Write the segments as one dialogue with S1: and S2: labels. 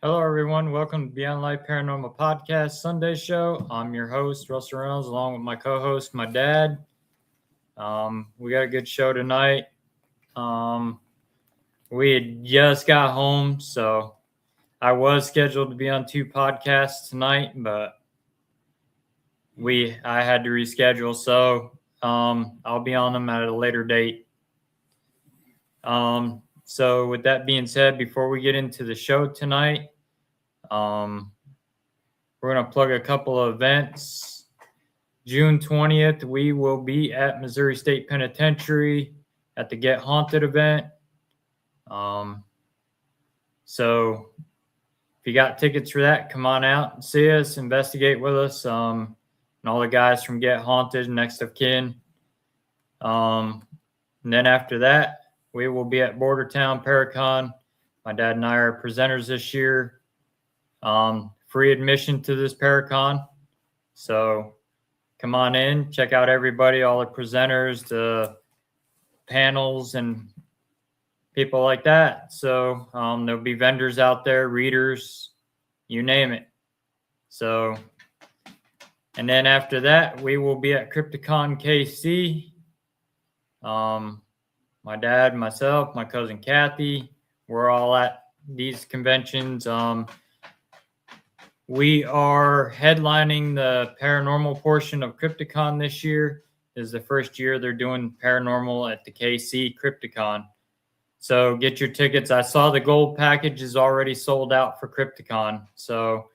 S1: Hello, everyone. Welcome to Beyond Life Paranormal Podcast Sunday Show. I'm your host, Russell Reynolds, along with my co-host, my dad. We got a good show tonight. We had just got home, so I was scheduled to be on 2 podcasts tonight, but I had to reschedule, so I'll be on them at a later date. So with that being said, before we get into the show tonight, we're going to plug a couple of events. June 20th, we will be at Missouri State Penitentiary at the Get Haunted event. So if you got tickets for that, come on out and see us, investigate with us, and all the guys from Get Haunted, Next of Kin. And then after that, we will be at Bordertown Paracon. My dad and I are presenters this year. Free admission to this Paracon. So come on in, check out everybody, all the presenters, the panels, and people like that. So there'll be vendors out there, readers, you name it. So, and then after that, we will be at Crypticon KC. My dad, myself, my cousin Kathy, we're all at these conventions. We are headlining the paranormal portion of Crypticon this year. This is the first year they're doing paranormal at the KC Crypticon. So get your tickets. I saw the gold package is already sold out for Crypticon. So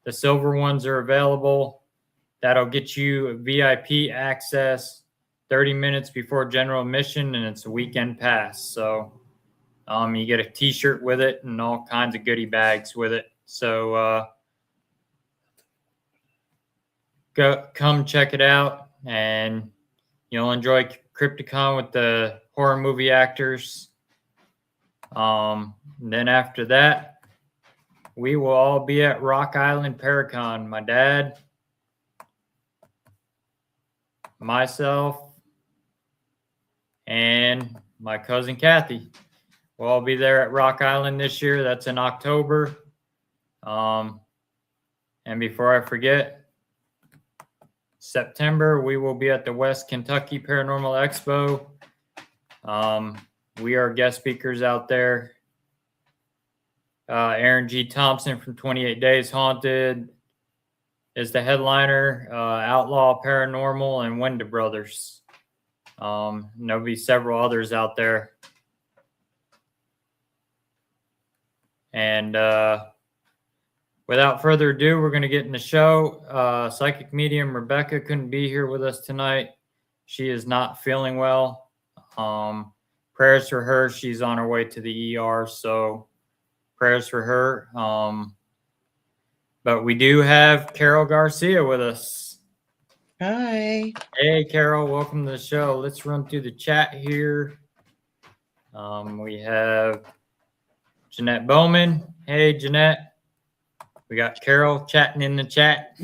S1: the silver ones are available. That'll get you VIP access 30 minutes before general admission, and it's a weekend pass. So you get a t-shirt with it and all kinds of goodie bags with it. So come check it out, and you'll enjoy Crypticon with the horror movie actors. Then after that, we will all be at Rock Island Paracon. My dad, myself, and my cousin Kathy. We'll all be there at Rock Island this year. That's in October. And before I forget, September, we will be at the West Kentucky Paranormal Expo. We are guest speakers out there. Aaron G. Thompson from 28 Days Haunted is the headliner. Outlaw Paranormal and Wenda Brothers. There'll be several others out there. And without further ado, we're going to get in the show. Psychic medium Rebecca couldn't be here with us tonight. She is not feeling well. Prayers for her. She's on her way to the ER, so prayers for her. But we do have Carol Garcia with us.
S2: Hi.
S1: Hey, Carol. Welcome to the show. Let's run through the chat here. We have Jeanette Bowman. Hey, Jeanette. We got Carol chatting in the chat.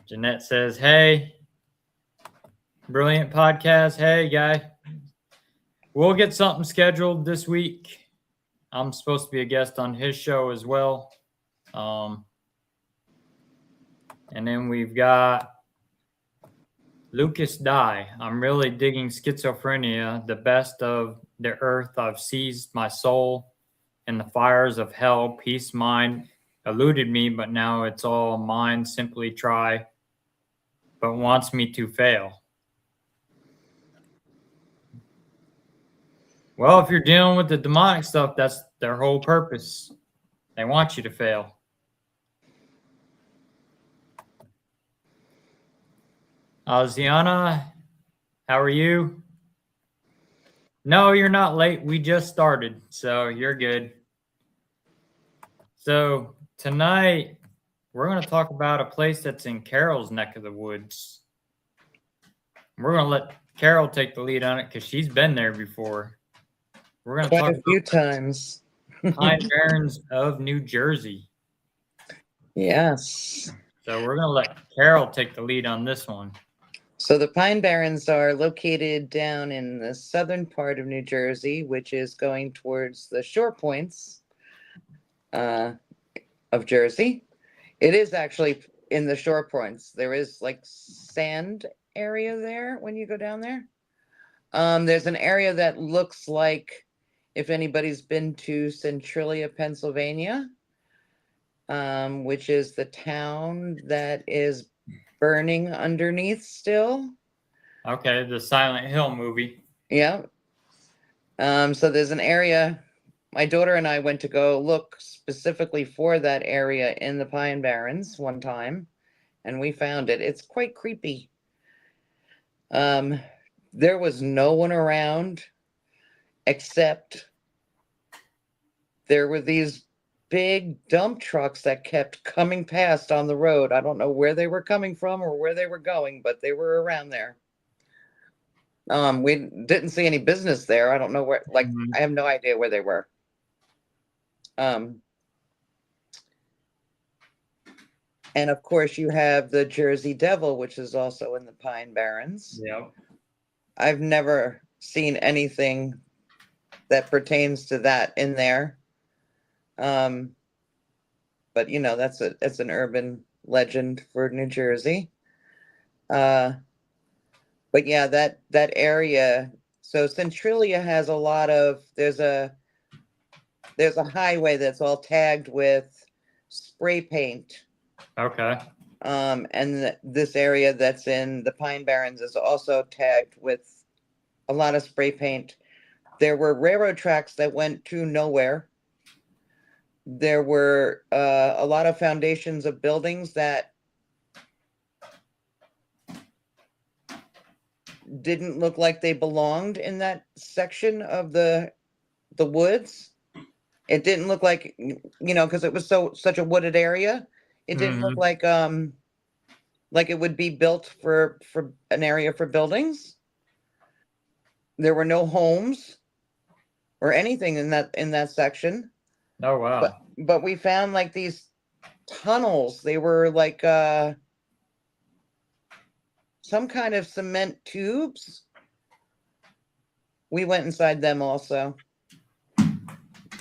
S1: Jeanette says, hey, brilliant podcast. Hey, guy. We'll get something scheduled this week. I'm supposed to be a guest on his show as well. And then we've got Lucas Dye. I'm really digging schizophrenia, the best of the earth. I've seized my soul in the fires of hell. Peace mind eluded me, but now it's all mine. Simply try, but wants me to fail. Well, if you're dealing with the demonic stuff, that's their whole purpose. They want you to fail. Ziana, how are you? No, you're not late. We just started, so you're good. So tonight, we're going to talk about a place that's in Carol's neck of the woods. We're going to let Carol take the lead on it because she's been there before. We're going to talk
S2: a few times.
S1: Pine Barrens of New Jersey.
S2: Yes.
S1: So we're going to let Carol take the lead on this one.
S2: So the Pine Barrens are located down in the southern part of New Jersey, which is going towards the shore points of Jersey. It is actually in the shore points. There is like sand area there when you go down there. There's an area that looks like, if anybody's been to Centralia, Pennsylvania, which is the town that is burning underneath still.
S1: Okay, the Silent Hill movie.
S2: Yeah. So there's an area. My daughter and I went to go look specifically for that area in the Pine Barrens one time, and we found it. It's quite creepy. Um, there was no one around except there were these big dump trucks that kept coming past on the road. I don't know where they were coming from or where they were going, but they were around there. We didn't see any business there. I don't know where, like,
S1: Mhm.
S2: I have no idea where they were. And of course, you have the Jersey Devil, which is also in the Pine Barrens.
S1: Yep.
S2: I've never seen anything that pertains to that in there. But you know, that's an urban legend for New Jersey. But yeah, that area. So Centralia has a lot of there's a highway that's all tagged with spray paint.
S1: Okay.
S2: And this area that's in the Pine Barrens is also tagged with a lot of spray paint. There were railroad tracks that went to nowhere. There were a lot of foundations of buildings that didn't look like they belonged in that section of the woods. It didn't look like, you know, because it was such a wooded area. It didn't look
S1: Mhm.
S2: like it would be built for an area for buildings. There were no homes or anything in that section.
S1: Oh wow.
S2: But we found like these tunnels. They were like some kind of cement tubes. We went inside them also.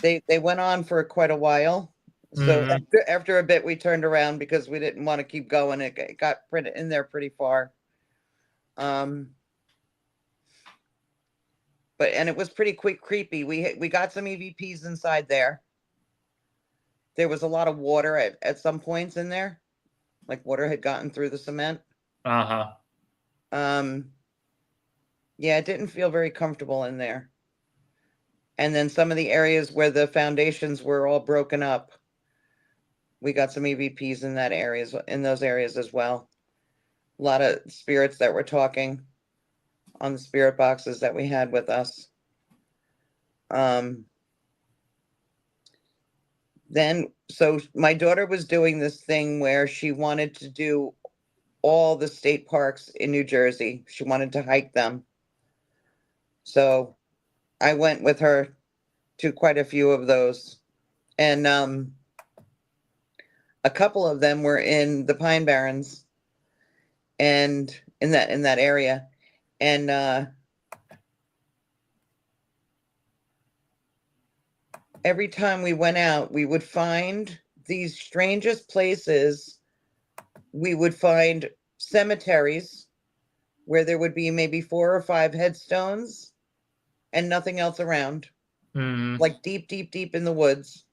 S2: They went on for quite a while. So
S1: Mhm.
S2: after a bit, we turned around because we didn't want to keep going. It got pretty in there pretty far. Um, and it was pretty quick creepy. We got some EVPs inside there. There was a lot of water at some points in there, like water had gotten through the cement.
S1: Uh-huh.
S2: Um, yeah, it didn't feel very comfortable in there. And then some of the areas where the foundations were all broken up, we got some EVPs in those areas as well. A lot of spirits that were talking on the spirit boxes that we had with us. Um, then, so my daughter was doing this thing where she wanted to do all the state parks in New Jersey. She wanted to hike them. So I went with her to quite a few of those. And a couple of them were in the Pine Barrens and in that area. And every time we went out, we would find these strangest places. We would find cemeteries where there would be maybe 4 or 5 headstones and nothing else around,
S1: Mhm.
S2: like deep, deep, deep in the woods.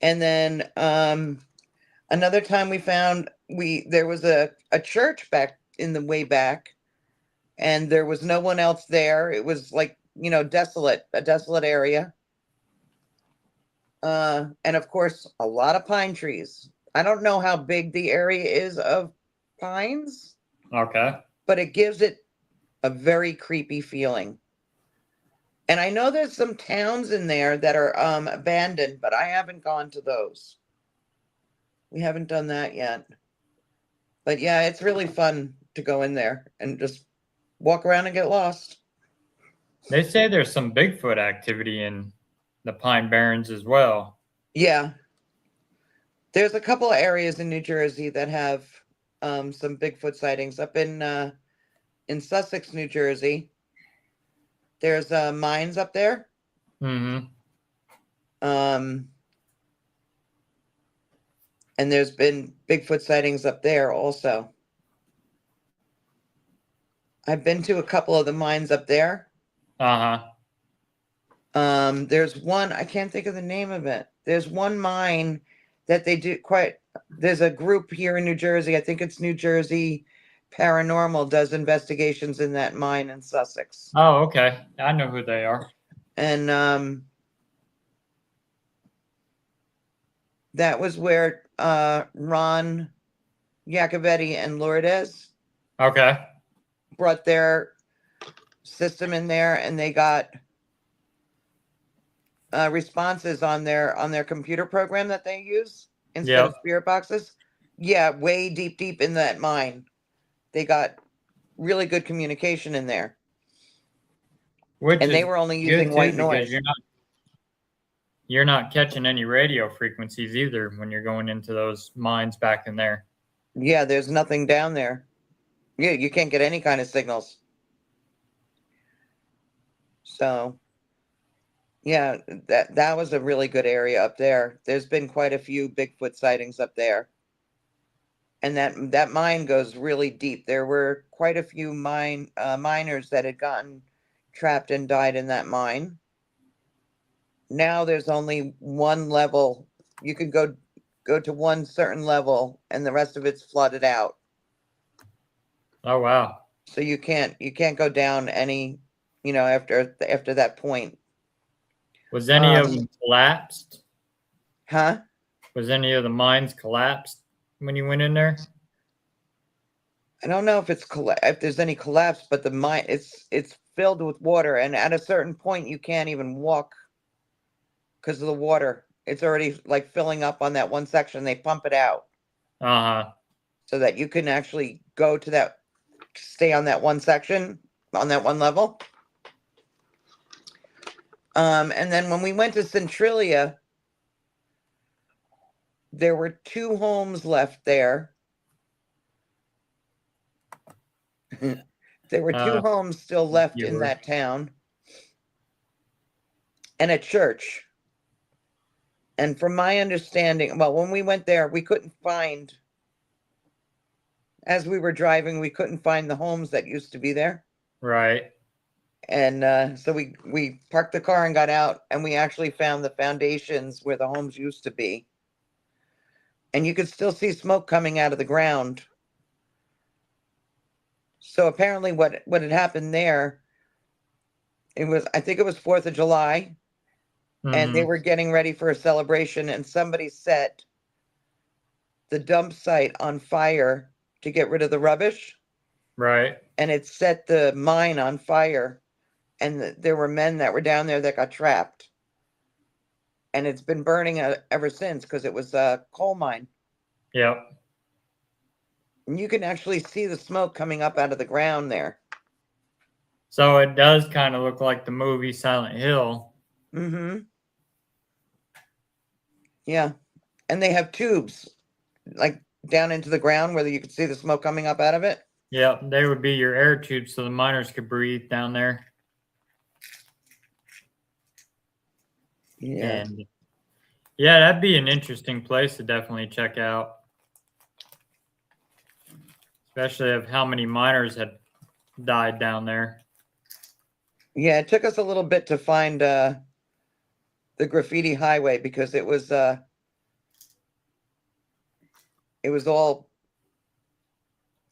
S2: And then another time we found there was a church back in the way back, and there was no one else there. It was like, you know, a desolate area. And of course, a lot of pine trees. I don't know how big the area is of pines,
S1: Okay.
S2: but it gives it a very creepy feeling. And I know there's some towns in there that are abandoned, but I haven't gone to those. We haven't done that yet. But yeah, it's really fun to go in there and just walk around and get lost.
S1: They say there's some Bigfoot activity in the Pine Barrens as well.
S2: Yeah, there's a couple of areas in New Jersey that have some Bigfoot sightings up in Sussex, New Jersey. There's mines up there.
S1: Mm-hmm.
S2: And there's been Bigfoot sightings up there also. I've been to a couple of the mines up there.
S1: Uh-huh.
S2: There's one, I can't think of the name of it. There's one mine that they do there's a group here in New Jersey. I think it's New Jersey Paranormal does investigations in that mine in Sussex.
S1: Oh, okay. I know who they are.
S2: And that was where Ron Iacovetti and Lourdes
S1: Okay.
S2: brought their system in there, and they got responses on their computer program that they use instead of
S1: Yep.
S2: spirit boxes. Yeah, way deep in that mine. They got really good communication in there.
S1: Which
S2: And they
S1: is
S2: were only
S1: good
S2: using
S1: too,
S2: white
S1: because
S2: noise.
S1: you're not catching any radio frequencies either when you're going into those mines back in there.
S2: Yeah, there's nothing down there. Yeah, you can't get any kind of signals. So yeah, that was a really good area up there. There's been quite a few Bigfoot sightings up there. And that mine goes really deep. There were quite a few miners that had gotten trapped and died in that mine. Now there's only one level. You can go to one certain level, and the rest of it's flooded out.
S1: Oh, wow.
S2: So you can't go down any, after that point.
S1: Was any of them collapsed?
S2: Huh?
S1: Was any of the mines collapsed when you went in there?
S2: I don't know if if there's any collapse, but the mine it's filled with water, and at a certain point you can't even walk because of the water. It's already like filling up on that one section. They pump it out
S1: Uh-huh.
S2: so that you can actually go to stay on that one section, on that one level. And then when we went to Centralia, there were 2 homes left there. There were 2 homes still left in that town, and a church. And from my understanding, well, when we went there, we couldn't find, as we were driving, we couldn't find the homes that used to be there.
S1: Right.
S2: And so we parked the car and got out, and we actually found the foundations where the homes used to be. And you could still see smoke coming out of the ground. So apparently what had happened there, I think it was 4th of July, and they
S1: Mm-hmm.
S2: were getting ready for a celebration, and somebody set the dump site on fire to get rid of the rubbish.
S1: Right.
S2: And it set the mine on fire, and there were men that were down there that got trapped. And it's been burning ever since, because it was a coal mine.
S1: Yep.
S2: And you can actually see the smoke coming up out of the ground there.
S1: So it does kind of look like the movie Silent Hill.
S2: Mm-hmm. Yeah. And they have tubes, like down into the ground where you could see the smoke coming up out of it.
S1: Yep. They would be your air tubes so the miners could breathe down there.
S2: Yeah.
S1: And yeah, that'd be an interesting place to definitely check out. Especially of how many miners had died down there.
S2: Yeah, it took us a little bit to find the graffiti highway, because it was all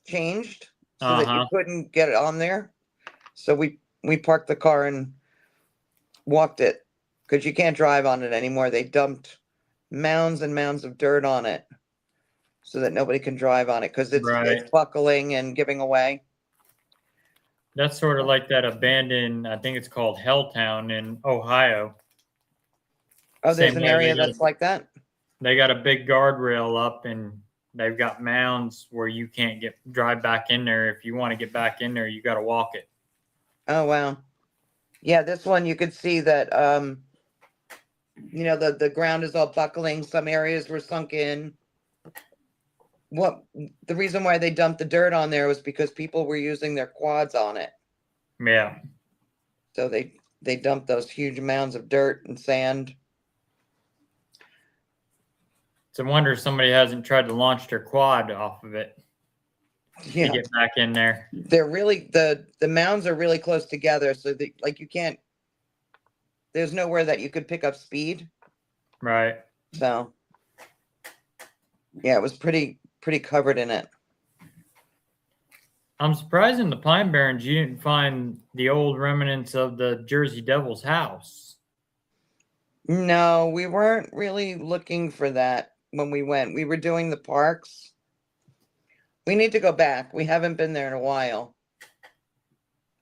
S2: changed so that you couldn't get it on there. So we parked the car and walked it, because you can't drive on it anymore. They dumped mounds and mounds of dirt on it so that nobody can drive on it, because it's buckling and giving away.
S1: That's sort of like that abandoned, I think it's called Helltown in Ohio.
S2: Oh, there's an area that's like that?
S1: They got a big guardrail up, and they've got mounds where you can't drive back in there. If you want to get back in there, you got to walk it.
S2: Oh, wow. Yeah, this one you could see that, the ground is all buckling. Some areas were sunk in. what the reason why they dumped the dirt on there was because people were using their quads on it.
S1: Yeah.
S2: So they dumped those huge mounds of dirt and sand.
S1: It's a wonder somebody hasn't tried to launch their quad off of it to
S2: Yeah,
S1: get back in there.
S2: they're really the mounds are really close together, so like you can't. There's nowhere that you could pick up speed.
S1: Right.
S2: So yeah, it was pretty covered in it.
S1: I'm surprised in the Pine Barrens you didn't find the old remnants of the Jersey Devil's house.
S2: No, we weren't really looking for that when we went. We were doing the parks. We need to go back. We haven't been there in a while.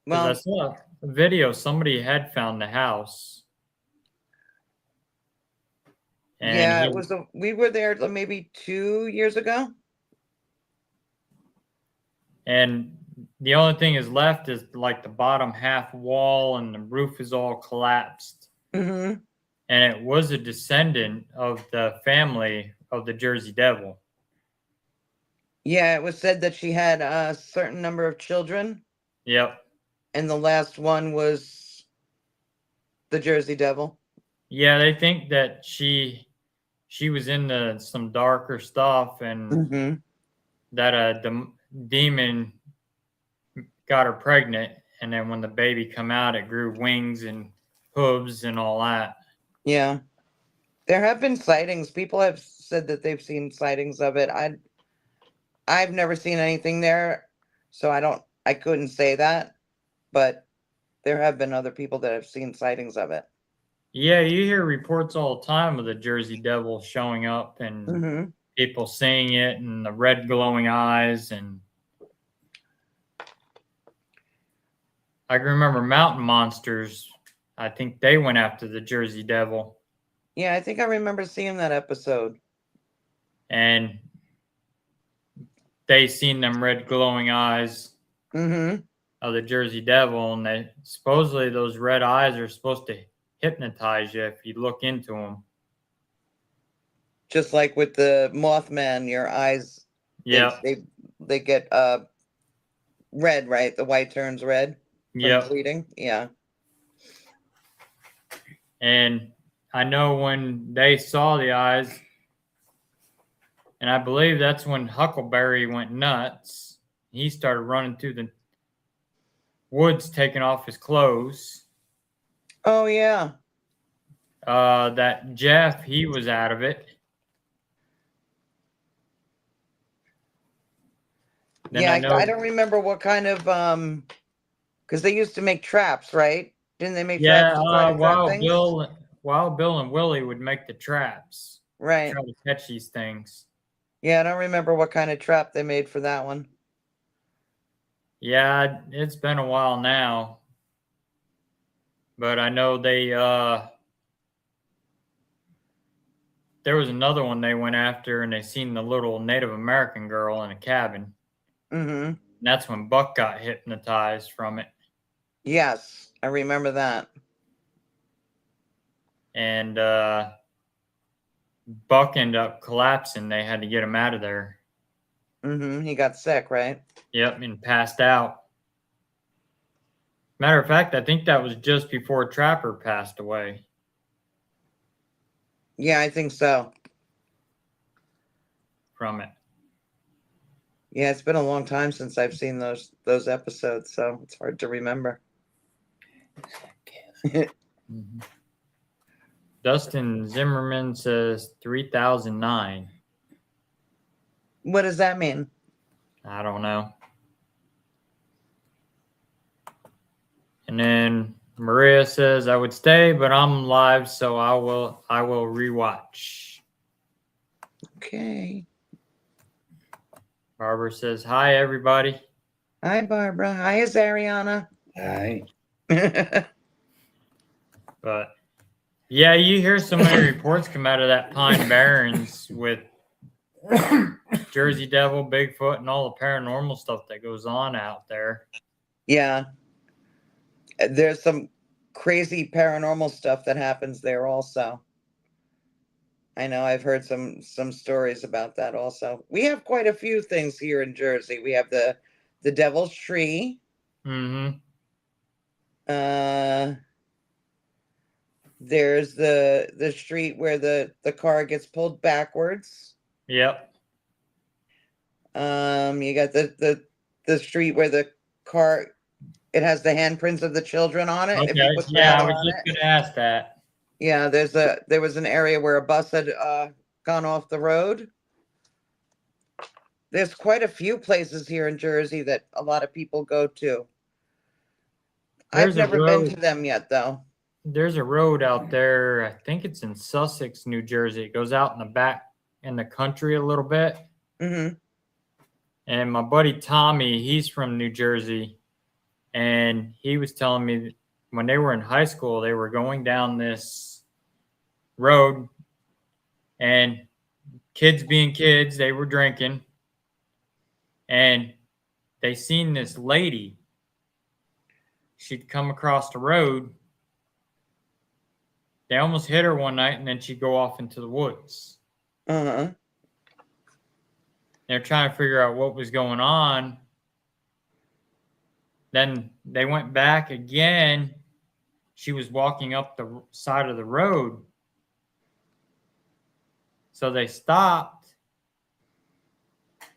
S1: Because I
S2: Well,
S1: saw a video, somebody had found the house. And
S2: yeah, we were there maybe 2 years ago.
S1: And the only thing is left is like the bottom half wall, and the roof is all collapsed.
S2: Mm-hmm.
S1: And it was a descendant of the family of the Jersey Devil.
S2: Yeah, it was said that she had a certain number of children,
S1: Yep.
S2: and the last one was the Jersey Devil.
S1: Yeah, they think that she was into some darker stuff, and
S2: Mm-hmm.
S1: that the demon got her pregnant, and then when the baby come out, it grew wings and hooves and all that.
S2: Yeah, there have been sightings. People have said that they've seen sightings of it. I've never seen anything there, so I couldn't say that, but there have been other people that have seen sightings of it.
S1: Yeah, you hear reports all the time of the Jersey Devil showing up and
S2: Mm-hmm.
S1: people seeing it and the red glowing eyes. And I can remember Mountain Monsters. I think they went after the Jersey Devil,
S2: Yeah, I think I remember seeing that episode.
S1: and they seen them red glowing eyes
S2: Mm-hmm.
S1: of the Jersey Devil, and they supposedly those red eyes are supposed to hypnotize you if you look into them.
S2: Just like with the Mothman, your eyes
S1: Yep.
S2: they get red, right? The white turns red from
S1: Yep.
S2: bleeding. Yeah.
S1: And I know when they saw the eyes, and I believe that's when Huckleberry went nuts. He started running through the woods, taking off his clothes.
S2: Oh yeah.
S1: That Jeff, he was out of it. Then
S2: Yeah,
S1: I know,
S2: I don't remember what kind of because they used to make traps, right? Didn't they make traps
S1: yeah,
S2: to try to trap things?
S1: Wild Bill and Willie would make the traps,
S2: Right.
S1: try to catch these things.
S2: Yeah, I don't remember what kind of trap they made for that one.
S1: Yeah, it's been a while now, but I know there was another one they went after, and they seen the little Native American girl in a cabin.
S2: Mm-hmm.
S1: And that's when Buck got hypnotized from it.
S2: Yes, I remember that.
S1: And Buck ended up collapsing. They had to get him out of there.
S2: Mm-hmm. He got sick, right?
S1: Yep, and passed out. Matter of fact, I think that was just before Trapper passed away
S2: Yeah, I think so.
S1: from it.
S2: Yeah, it's been a long time since I've seen those episodes, so it's hard to remember.
S1: Mm-hmm. Dustin Zimmerman says 3009.
S2: What does that mean?
S1: I don't know. And then Maria says, I would stay, but I'm live, so I will rewatch.
S2: Okay.
S1: Barbara says, hi, everybody.
S2: Hi, Barbara. Hi, Ariana.
S3: Hi.
S1: But yeah, you hear so many reports come out of that Pine Barrens with Jersey Devil, Bigfoot, and all the paranormal stuff that goes on out there.
S2: Yeah. There's some crazy paranormal stuff that happens there also. I know I've heard some stories about that also. We have quite a few things here in Jersey. We have the Devil's Tree.
S1: Mm-hmm.
S2: Uh there's the street where the car gets pulled backwards.
S1: Yep.
S2: You got the street where the car, it has the handprints of the children on it. If you
S1: Okay.
S2: put
S1: Yeah,
S2: that
S1: I was
S2: on
S1: just
S2: it.
S1: gonna ask that.
S2: Yeah, there was an area where a bus had gone off the road. There's quite a few places here in Jersey that a lot of people go to. I've
S1: There's a
S2: never been
S1: road.
S2: to them yet, though.
S1: There's a road out there. I think it's in Sussex, New Jersey. It goes out in the back in the country a little bit.
S2: Hmm.
S1: And my buddy Tommy, he's from New Jersey, and he was telling me that when they were in high school, they were going down this road, and kids being kids, they were drinking, and they seen this lady. She'd come across the road. They almost hit her one night, and then she'd go off into the woods.
S2: Uh-huh.
S1: They're trying to figure out what was going on. Then they went back again. She was walking up the side of the road. So they stopped,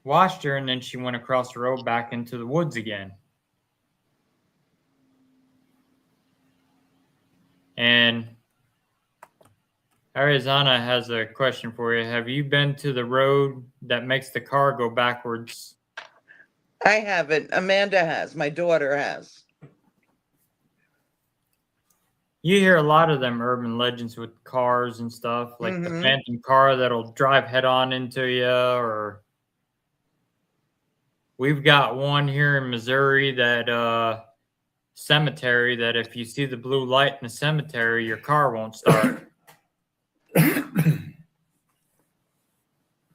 S1: watched her, and then she went across the road back into the woods again. And Arizona has a question for you. Have you been to the road that makes the car go backwards?
S2: I haven't. Amanda has. My daughter has.
S1: You hear a lot of them urban legends with cars and stuff, like the
S2: Mhm.
S1: phantom car that'll drive head on into you, or we've got one here in Missouri that cemetery that if you see the blue light in the cemetery, your car won't start.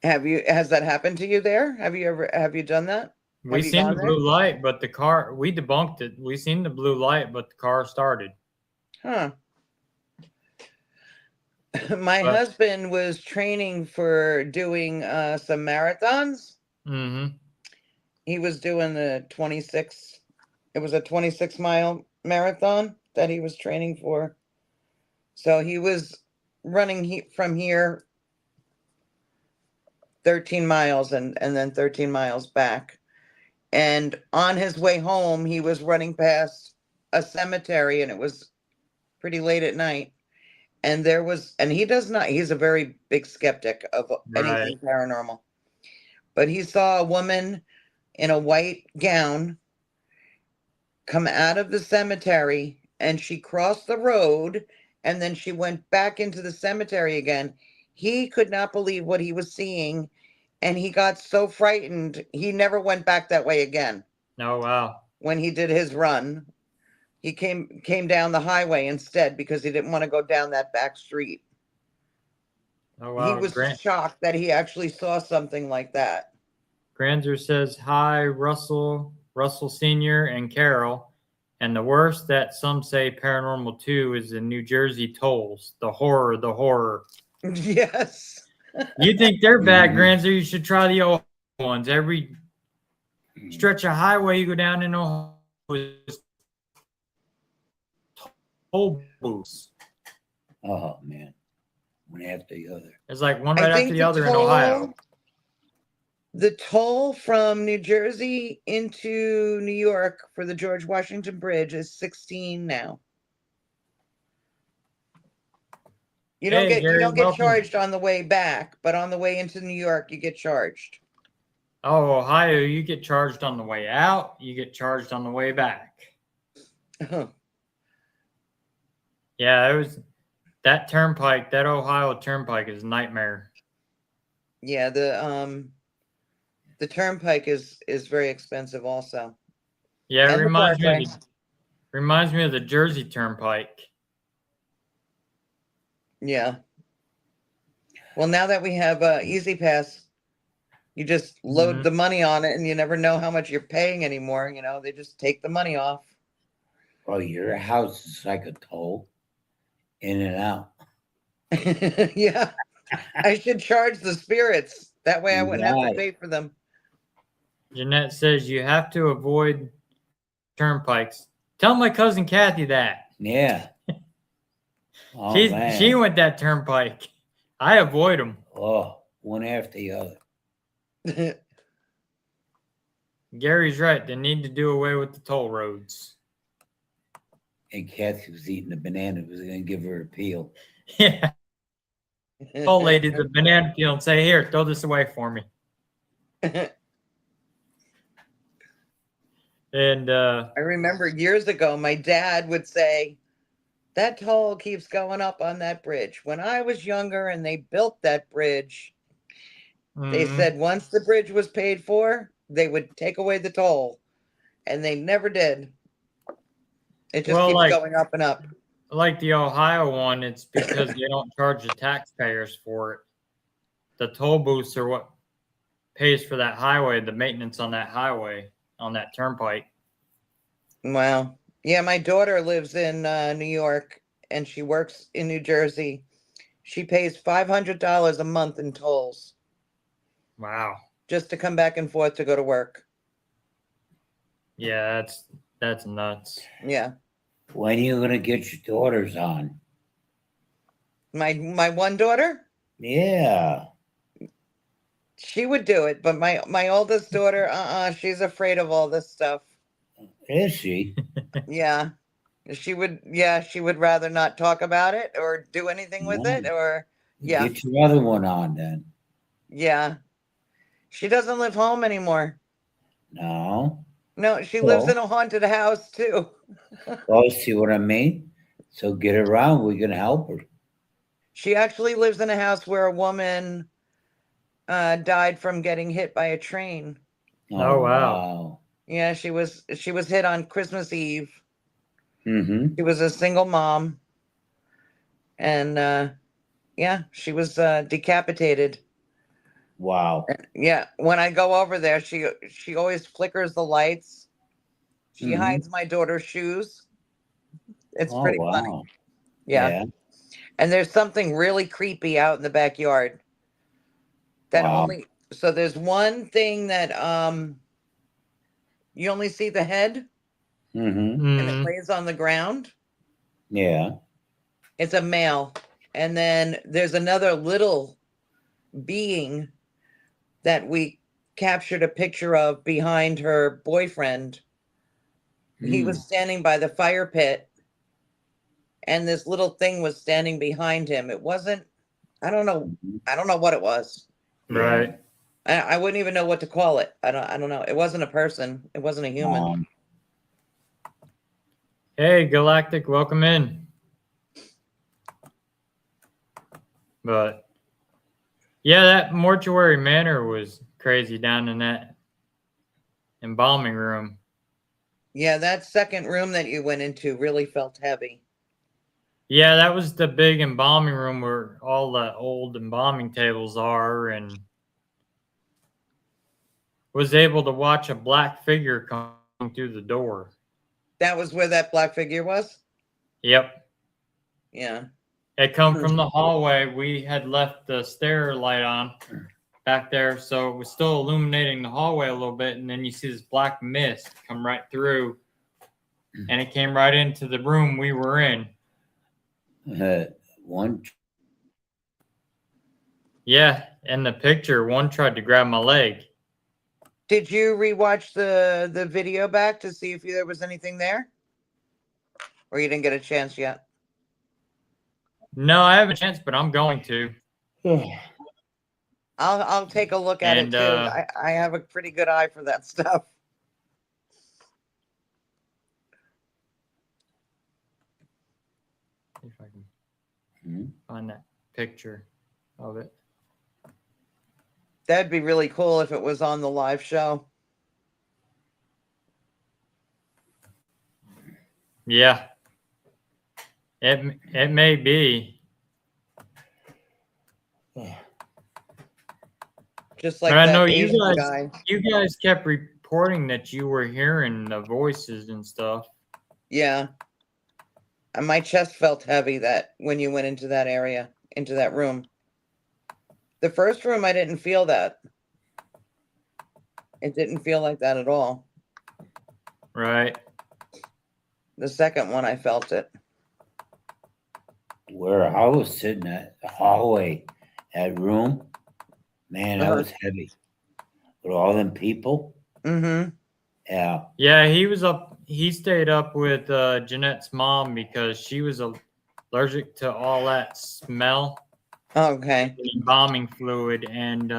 S2: Has that happened to you there? Have you done that?
S1: We
S2: Have you
S1: seen the
S2: gone there?
S1: blue light, but the car, we debunked it. We seen the blue light, but the car started.
S2: Huh. My
S1: But
S2: husband was training for doing some marathons.
S1: mm-hmm.
S2: He was doing the 26, it was a 26-mile marathon that he was training for. So he was running from here 13 miles and then 13 miles back. And on his way home, he was running past a cemetery, and it was pretty late at night. And he does not, he's a very big skeptic of
S1: Right.
S2: anything paranormal. But he saw a woman in a white gown come out of the cemetery, and she crossed the road, and then she went back into the cemetery again. He could not believe what he was seeing, and he got so frightened, he never went back that way again.
S1: Oh wow.
S2: When he did his run, he came down the highway instead because he didn't want to go down that back street.
S1: Oh
S2: He
S1: wow.
S2: was shocked that he actually saw something like that.
S1: Granzer says hi, Russell Senior and Carol. And the worst that some say paranormal too is the New Jersey tolls. The horror, the horror.
S2: Yes.
S1: You think they're bad, Granzer? You should try the old ones. Every stretch of highway you go down in Ohio is toll booths.
S3: Oh man, one after the other.
S1: It's like one
S2: I
S1: right after
S2: think
S1: the other in Ohio.
S2: the toll from New Jersey into New York for the George Washington Bridge is 16 now. You don't
S1: Hey, Gary,
S2: get
S1: welcome.
S2: charged on the way back, but on the way into New York you get charged.
S1: Oh, Ohio, you get charged on the way out. You get charged on the way back. Yeah, it was that turnpike. That Ohio turnpike is a nightmare.
S2: Yeah, the turnpike is very expensive also.
S1: Yeah, it
S2: And the
S1: reminds me of the Jersey Turnpike.
S2: Yeah. Well, now that we have Easy Pass, you just load
S1: Mhm.
S2: the money on it, and you never know how much you're paying anymore. You know, they just take the money off.
S3: Oh, your house is like a toll, in and out.
S2: Yeah. I should charge the spirits. That way I
S3: You
S2: wouldn't have to
S3: got
S2: pay for them.
S1: Jeanette says you have to avoid turnpikes. Tell my cousin Kathy that.
S3: Yeah. Oh,
S1: She
S3: man.
S1: went that turnpike. I avoid them.
S3: Oh, one after the other.
S1: Gary's right. They need to do away with the toll roads.
S3: And Kathy was eating the banana. Was going to give her a peel.
S1: Yeah. Old lady the banana peel and say, "Here, throw this away for me." And
S2: I remember years ago, my dad would say, that toll keeps going up on that bridge. When I was younger and they built that bridge, they said once the bridge was paid for, they would take away the toll. And they never did. It just
S1: well,
S2: keeps going up and up.
S1: like the Ohio one, it's because they don't charge the taxpayers for it. The toll booths are what pays for that highway, the maintenance on that highway, on that turnpike.
S2: Wow. Yeah, my daughter lives in New York and she works in New Jersey. She pays $500 a month in tolls
S1: Wow.
S2: just to come back and forth to go to work.
S1: Yeah, that's nuts.
S2: Yeah.
S3: When are you going to get your daughters on?
S2: My one daughter,
S3: Yeah.
S2: she would do it, but my oldest daughter, she's afraid of all this stuff.
S3: Is she?
S2: Yeah. She would rather not talk about it or do anything with it,
S3: No.
S2: or yeah.
S3: Get your other one on then.
S2: Yeah. She doesn't live home anymore.
S3: No.
S2: No, she lives in
S3: Well,
S2: a haunted house too.
S3: oh, see what I mean? So get around. We're going to help her.
S2: She actually lives in a house where a woman died from getting hit by a train.
S1: Oh, wow.
S2: Yeah, she was hit on Christmas Eve.
S3: Mm-hmm.
S2: She was a single mom, and yeah, she was decapitated.
S3: Wow.
S2: Yeah, when I go over there, she always flickers the lights. She
S3: Mm-hmm.
S2: hides my daughter's shoes. It's
S3: Oh,
S2: pretty funny.
S3: wow.
S2: Yeah.
S3: Yeah.
S2: And there's something really creepy out in the backyard. That
S3: Wow.
S2: so there's one thing that you only see the head
S3: Mm-hmm.
S2: and it lays on the ground.
S3: Yeah.
S2: It's a male. And then there's another little being that we captured a picture of behind her boyfriend. He was standing by the fire pit and this little thing was standing behind him. It wasn't, I don't know what it was.
S1: Right.
S2: I wouldn't even know what to call it. I don't know. It wasn't a person. It wasn't a human.
S1: Hey, Galactic, welcome in. But yeah, that mortuary manor was crazy down in that embalming room.
S2: Yeah, that second room that you went into really felt heavy.
S1: Yeah, that was the big embalming room where all the old embalming tables are, and was able to watch a black figure coming through the door.
S2: That was where that black figure was?
S1: Yep.
S2: Yeah.
S1: It come from the hallway. We had left the stair light on back there, so it was still illuminating the hallway a little bit, and then you see this black mist come right through, and it came right into the room we were in.
S3: One.
S1: Yeah, in the picture, one tried to grab my leg.
S2: Did you rewatch the video back to see if there was anything there? Or you didn't get a chance yet?
S1: No, I have a chance, but I'm going to.
S2: I'll take a look at it too. I have a pretty good eye for that stuff.
S1: If I can find that picture of it.
S2: That'd be really cool if it was on the live show.
S1: Yeah. It may be.
S2: Just like
S1: but I
S2: that
S1: know
S2: Asian
S1: you
S2: guy.
S1: guys kept reporting that you were hearing the voices and stuff.
S2: Yeah. And my chest felt heavy that when you went into that area, into that room. The first room, I didn't feel that. It didn't feel like that at all.
S1: Right.
S2: The second one, I felt it.
S3: Where I was sitting at the hallway, that room, man, that
S2: Uh-huh.
S3: was heavy. With all them people.
S2: Mm-hmm.
S3: Yeah.
S1: Yeah, he stayed up with Jeanette's mom because she was allergic to all that smell,
S2: Okay.
S1: the embalming fluid, and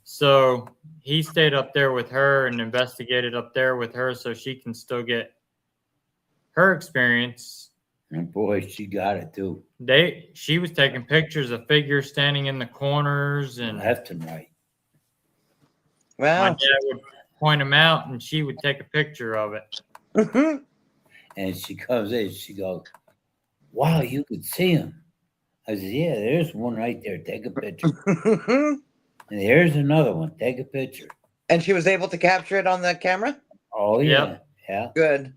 S1: so he stayed up there with her and investigated up there with her so she can still get her experience.
S3: And boy, she got it too.
S1: She was taking pictures of figures standing in the corners, and
S3: Left and right.
S1: my
S2: Wow.
S1: dad would point them out and she would take a picture of it.
S2: Mm-hmm.
S3: And she comes in, she goes, wow, you could see him. I said, yeah, there's one right there. Take a picture. And there's another one. Take a picture.
S2: And she was able to capture it on the camera?
S3: Oh,
S1: Yep.
S3: yeah. Yeah.
S2: Good.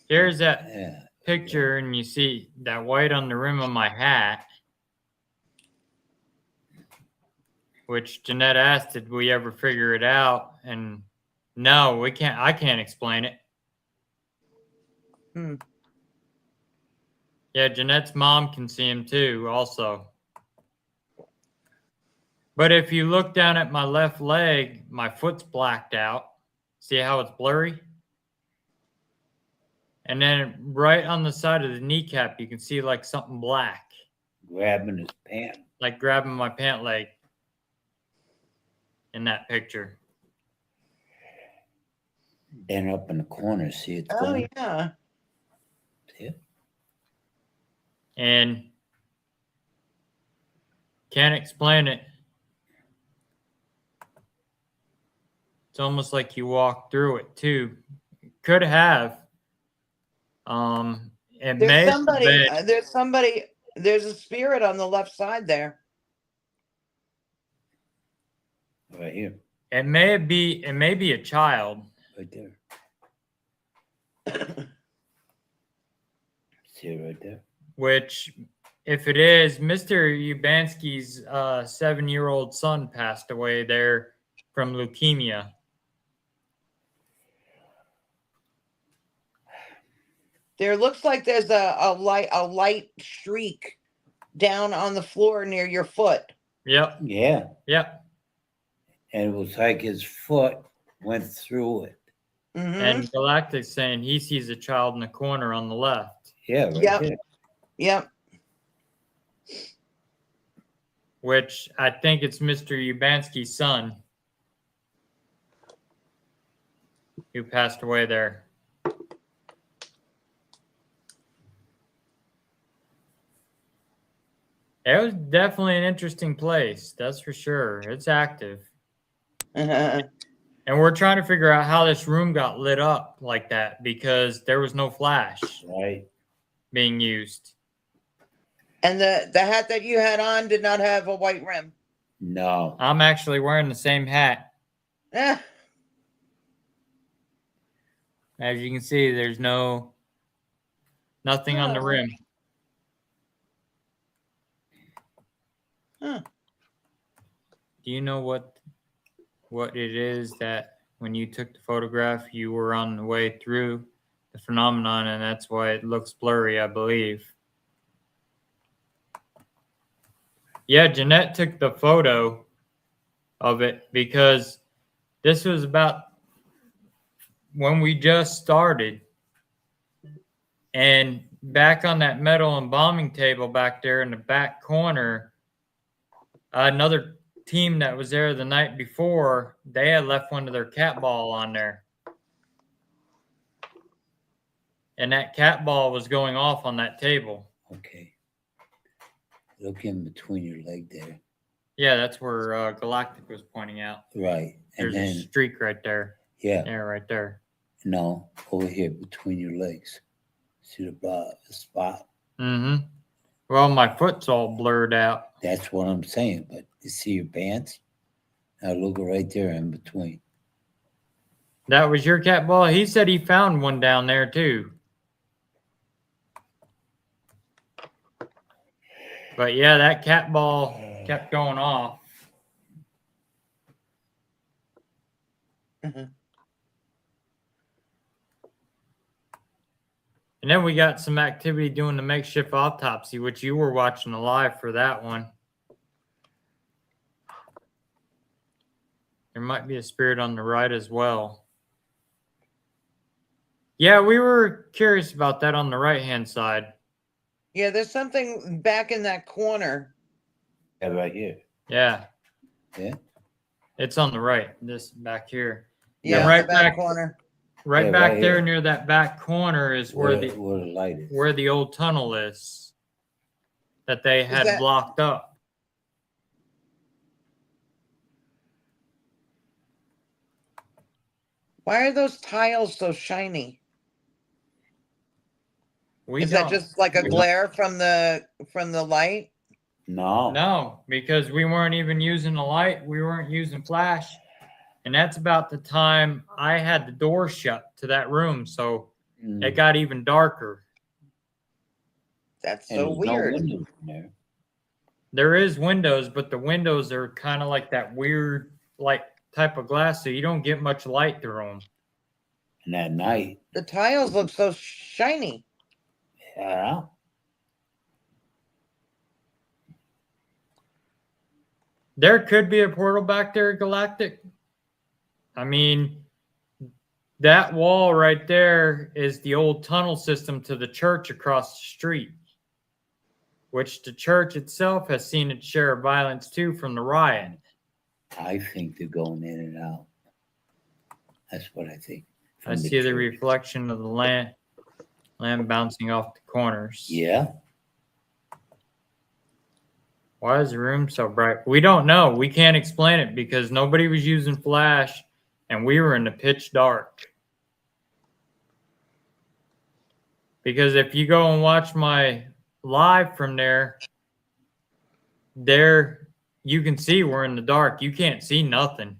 S1: Here's that
S3: Yeah.
S1: picture, and you see that white on the rim of my hat, which Jeanette asked, did we ever figure it out? And no, we can't. I can't explain it.
S2: Hmm.
S1: Yeah, Jeanette's mom can see him too, also. But if you look down at my left leg, my foot's blacked out. See how it's blurry? And then right on the side of the kneecap, you can see like something black,
S3: Grabbing his pants.
S1: like grabbing my pant leg in that picture.
S3: Then up in the corner, see it's
S2: Oh,
S3: going.
S2: yeah.
S3: See it?
S1: And can't explain it. It's almost like you walked through it too. Could have. It may
S2: There's
S1: have
S2: somebody,
S1: been,
S2: there's a spirit on the left side there.
S3: Right here.
S1: it may be a child,
S3: Right there. See it right there?
S1: which if it is, Mr. Ubansky's 7-year-old son passed away there from leukemia.
S2: There looks like there's a light streak down on the floor near your foot.
S1: Yep.
S3: Yeah.
S1: Yep.
S3: And it was like his foot went through it.
S2: Mm-hmm.
S1: And Galactic's saying he sees a child in the corner on the left,
S3: Yeah, right
S2: Yep.
S3: there.
S2: Yep.
S1: which I think it's Mr. Ubansky's son who passed away there. It was definitely an interesting place, that's for sure. It's active.
S2: Uh-huh.
S1: And we're trying to figure out how this room got lit up like that because there was no flash
S3: Right.
S1: being used.
S2: And the hat that you had on did not have a white rim.
S3: No.
S1: I'm actually wearing the same hat.
S2: Eh.
S1: As you can see, there's nothing on the
S2: Oh.
S1: rim.
S2: Huh.
S1: Do you know what it is that when you took the photograph, you were on the way through the phenomenon, and that's why it looks blurry, I believe. Yeah, Jeanette took the photo of it because this was about when we just started. And back on that metal embalming table back there in the back corner, another team that was there the night before, they had left one of their cat ball on there. And that cat ball was going off on that table.
S3: Okay. Look in between your leg there.
S1: Yeah, that's where Galactic was pointing out.
S3: Right. And
S1: There's a
S3: then,
S1: streak right there.
S3: yeah.
S1: Yeah, right there.
S3: No, over here between your legs. See the spot?
S1: Mm-hmm. Well, my foot's all blurred out.
S3: That's what I'm saying. But you see your pants? Now look right there in between.
S1: That was your cat ball? He said he found one down there too. But yeah, that cat ball kept going off.
S2: Mhm.
S1: And then we got some activity doing the makeshift autopsy, which you were watching live for that one. There might be a spirit on the right as well. Yeah, we were curious about that on the right-hand side.
S2: Yeah, there's something back in that corner.
S3: Yeah, right here.
S1: Yeah.
S3: Yeah.
S1: It's on the right, this back here.
S2: Yeah,
S1: And
S2: in
S1: right
S2: the back
S1: back
S2: corner.
S1: right
S3: Yeah,
S1: back
S3: right
S1: there
S3: here.
S1: near that back corner is where the
S3: light is.
S1: where the old tunnel is that they had
S2: that-
S1: blocked up.
S2: Why are those tiles so shiny?
S1: We
S2: Is
S1: don't
S2: that just like a glare from the light?
S3: No.
S1: No, because we weren't even using the light. We weren't using flash. And that's about the time I had the door shut to that room. So
S3: Mm.
S1: it got even darker.
S2: That's
S3: And
S2: so
S3: there's
S2: weird.
S3: no windows in there.
S1: There is windows, but the windows are kind of like that weird, like type of glass. So you don't get much light through them.
S3: And at night,
S2: The tiles look so shiny.
S3: yeah.
S1: There could be a portal back there, Galactic. I mean, that wall right there is the old tunnel system to the church across the street, which the church itself has seen its share of violence too from the riot.
S3: I think they're going in and out. That's what I think.
S1: I
S3: from
S1: see the
S3: church.
S1: reflection of the lamp bouncing off the corners.
S3: Yeah.
S1: Why is the room so bright? We don't know. We can't explain it because nobody was using flash and we were in the pitch dark. Because if you go and watch my live from there you can see we're in the dark. You can't see nothing.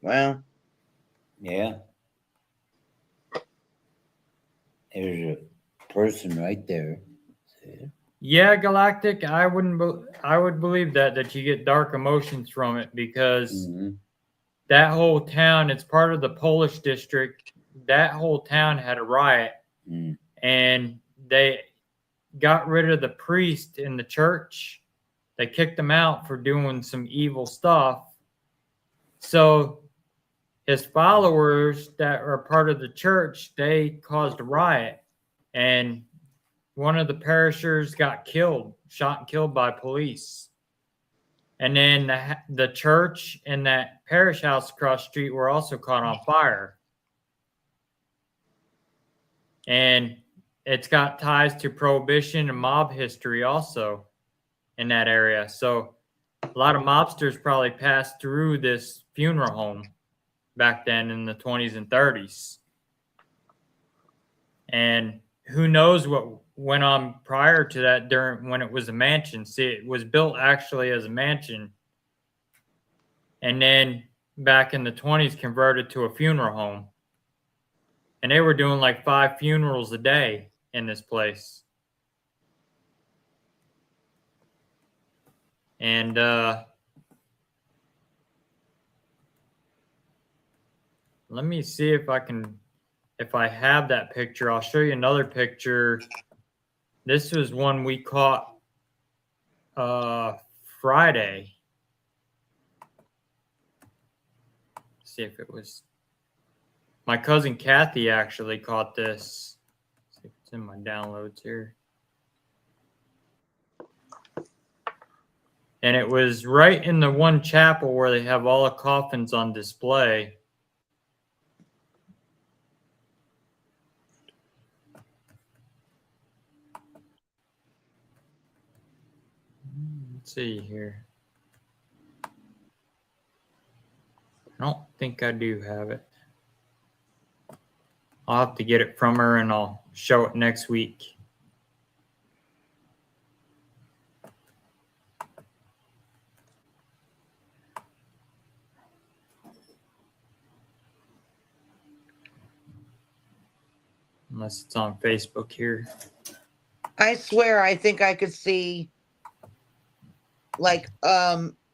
S2: Well,
S3: Yeah. There's a person right there. See?
S1: Yeah, Galactic, I would believe that you get dark emotions from it because
S3: Mhm.
S1: that whole town, it's part of the Polish district. That whole town had a riot
S3: Mm.
S1: and they got rid of the priest in the church. They kicked him out for doing some evil stuff. So his followers that are part of the church, they caused a riot. And one of the parishioners got killed, shot and killed by police. And then the church and that parish house across the street were also caught on fire. And it's got ties to prohibition and mob history also in that area. So a lot of mobsters probably passed through this funeral home back then in the 20s and 30s. And who knows what went on prior to that during when it was a mansion. See, it was built actually as a mansion. And then back in the 20s converted to a funeral home. And they were doing like 5 funerals a day in this place. And let me see if I have that picture. I'll show you another picture. This was one we caught Friday. Let's see if it was my cousin Kathy actually caught this. Let's see if it's in my downloads here. And it was right in the one chapel where they have all the coffins on display. Let's see here. I don't think I do have it. I'll have to get it from her and I'll show it next week. unless it's on Facebook here.
S2: I swear, I think I could see, like,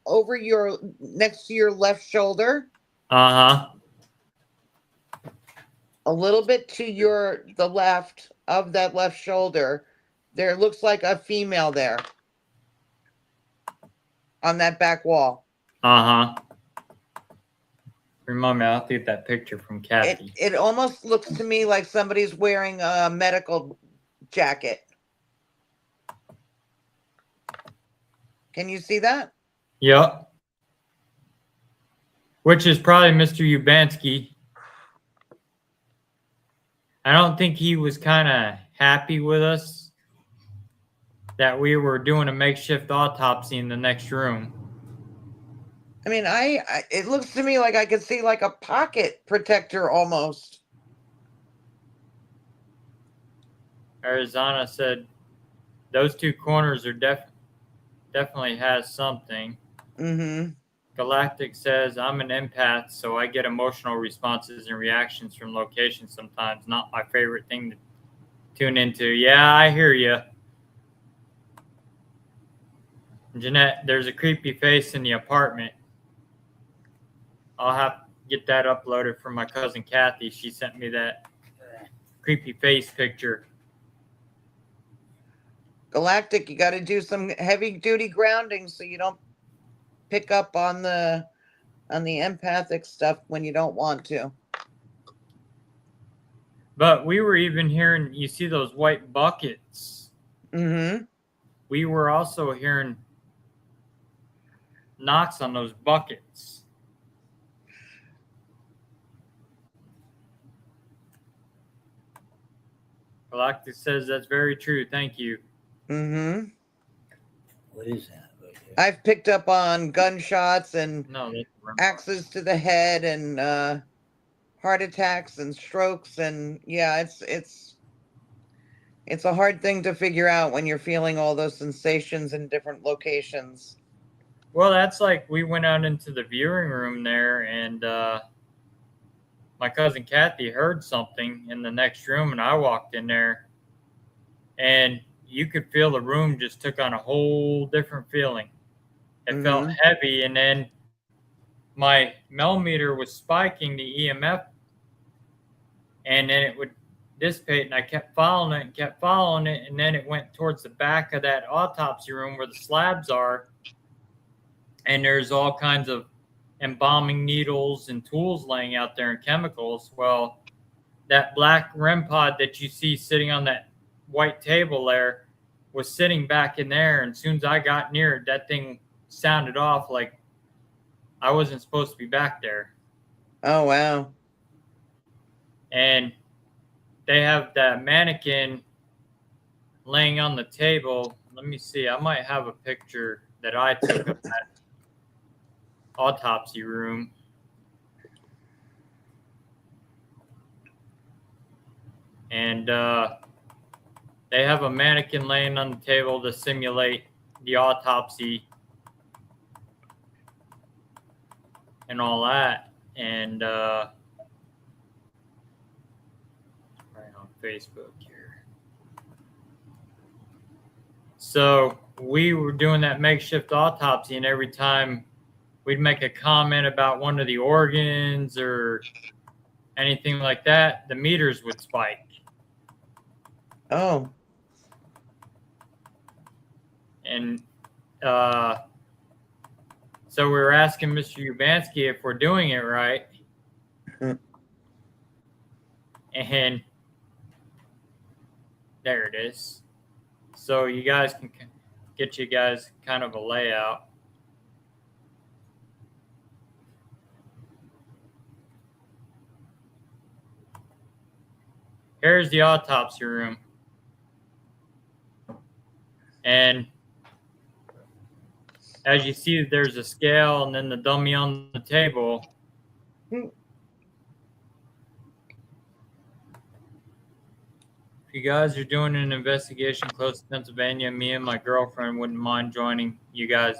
S2: over your, next to your left shoulder,
S1: Uh-huh.
S2: a little bit to the left of that left shoulder, there looks like a female there on that back wall.
S1: Uh-huh. Remind me, I'll have to get that picture from Kathy.
S2: It almost looks to me like somebody's wearing a medical jacket. Can you see that?
S1: Yep. Which is probably Mr. Ubansky. I don't think he was kind of happy with us that we were doing a makeshift autopsy in the next room.
S2: I mean, it looks to me like I could see like a pocket protector almost.
S1: Arizona said those two corners are definitely has something.
S2: Mm-hmm.
S1: Galactic says, I'm an empath, so I get emotional responses and reactions from locations sometimes. Not my favorite thing to tune into. Yeah, I hear you. Jeanette, there's a creepy face in the apartment. I'll have to get that uploaded from my cousin Kathy. She sent me that creepy face picture.
S2: Galactic, you got to do some heavy duty grounding so you don't pick up on the empathic stuff when you don't want to.
S1: But we were even hearing, you see those white buckets.
S2: Mm-hmm.
S1: We were also hearing knocks on those buckets. Galactic says that's very true. Thank you.
S2: Mm-hmm.
S3: What is that right there?
S2: I've picked up on gunshots and
S1: No, that's
S2: axes to the head and heart attacks and strokes, and yeah, it's a hard thing to figure out when you're feeling all those sensations in different locations.
S1: well, that's like we went out into the viewing room there, and my cousin Kathy heard something in the next room, and I walked in there, and you could feel the room just took on a whole different feeling. It felt heavy, and then my millimeter was spiking the EMF, and then it would dissipate, and I kept following it and kept following it, and then it went towards the back of that autopsy room where the slabs are, and there's all kinds of embalming needles and tools laying out there and chemicals. Well, that black REM pod that you see sitting on that white table there was sitting back in there, and as soon as I got near it, that thing sounded off like I wasn't supposed to be back there.
S2: Oh, wow.
S1: And they have that mannequin laying on the table. Let me see. I might have a picture that I took of that autopsy room. And they have a mannequin laying on the table to simulate the autopsy and all that. And right on Facebook here. So we were doing that makeshift autopsy, and every time we'd make a comment about one of the organs or anything like that, the meters would spike.
S2: Oh.
S1: And so we were asking Mr. Ubansky if we're doing it right. And there it is. So you guys can get you guys kind of a layout. Here's the autopsy room. And as you see, there's a scale and then the dummy on the table. If you guys are doing an investigation close to Pennsylvania, me and my girlfriend wouldn't mind joining you guys.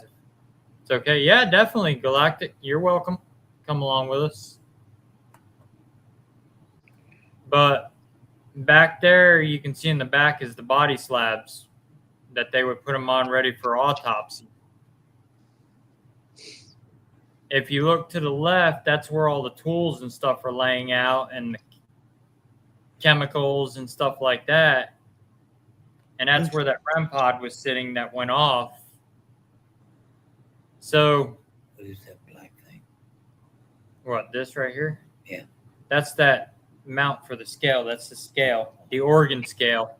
S1: It's okay. Yeah, definitely. Galactic, you're welcome. Come along with us. But back there, you can see in the back is the body slabs that they would put them on ready for autopsy. If you look to the left, that's where all the tools and stuff are laying out and the chemicals and stuff like that. And that's where that REM pod was sitting that went off. So,
S3: What is that black thing?
S1: what, this right here?
S3: Yeah.
S1: That's that mount for the scale. That's the scale, the organ scale.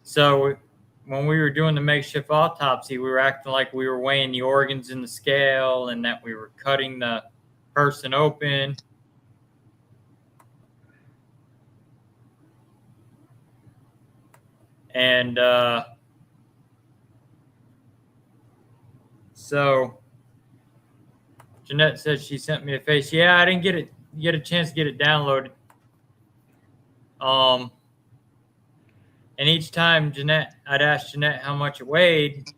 S1: So when we were doing the makeshift autopsy, we were acting like we were weighing the organs in the scale and that we were cutting the person open. And so Jeanette said she sent me a face. Yeah, I didn't get a chance to get it downloaded. And each time I'd ask Jeanette how much it weighed,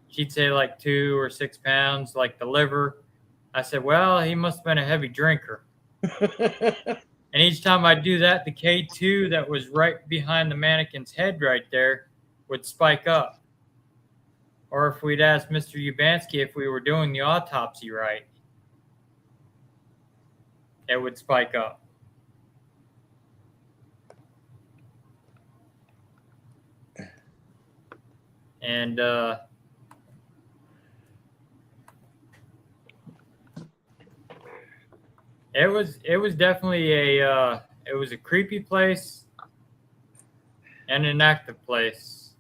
S1: she'd say like 2 or 6 pounds, like the liver. I said, well, he must have been a heavy drinker. And each time I'd do that, the K2 that was right behind the mannequin's head right there would spike up. Or if we'd ask Mr. Ubansky if we were doing the autopsy right, it would spike up. And it was definitely a creepy place and an active place.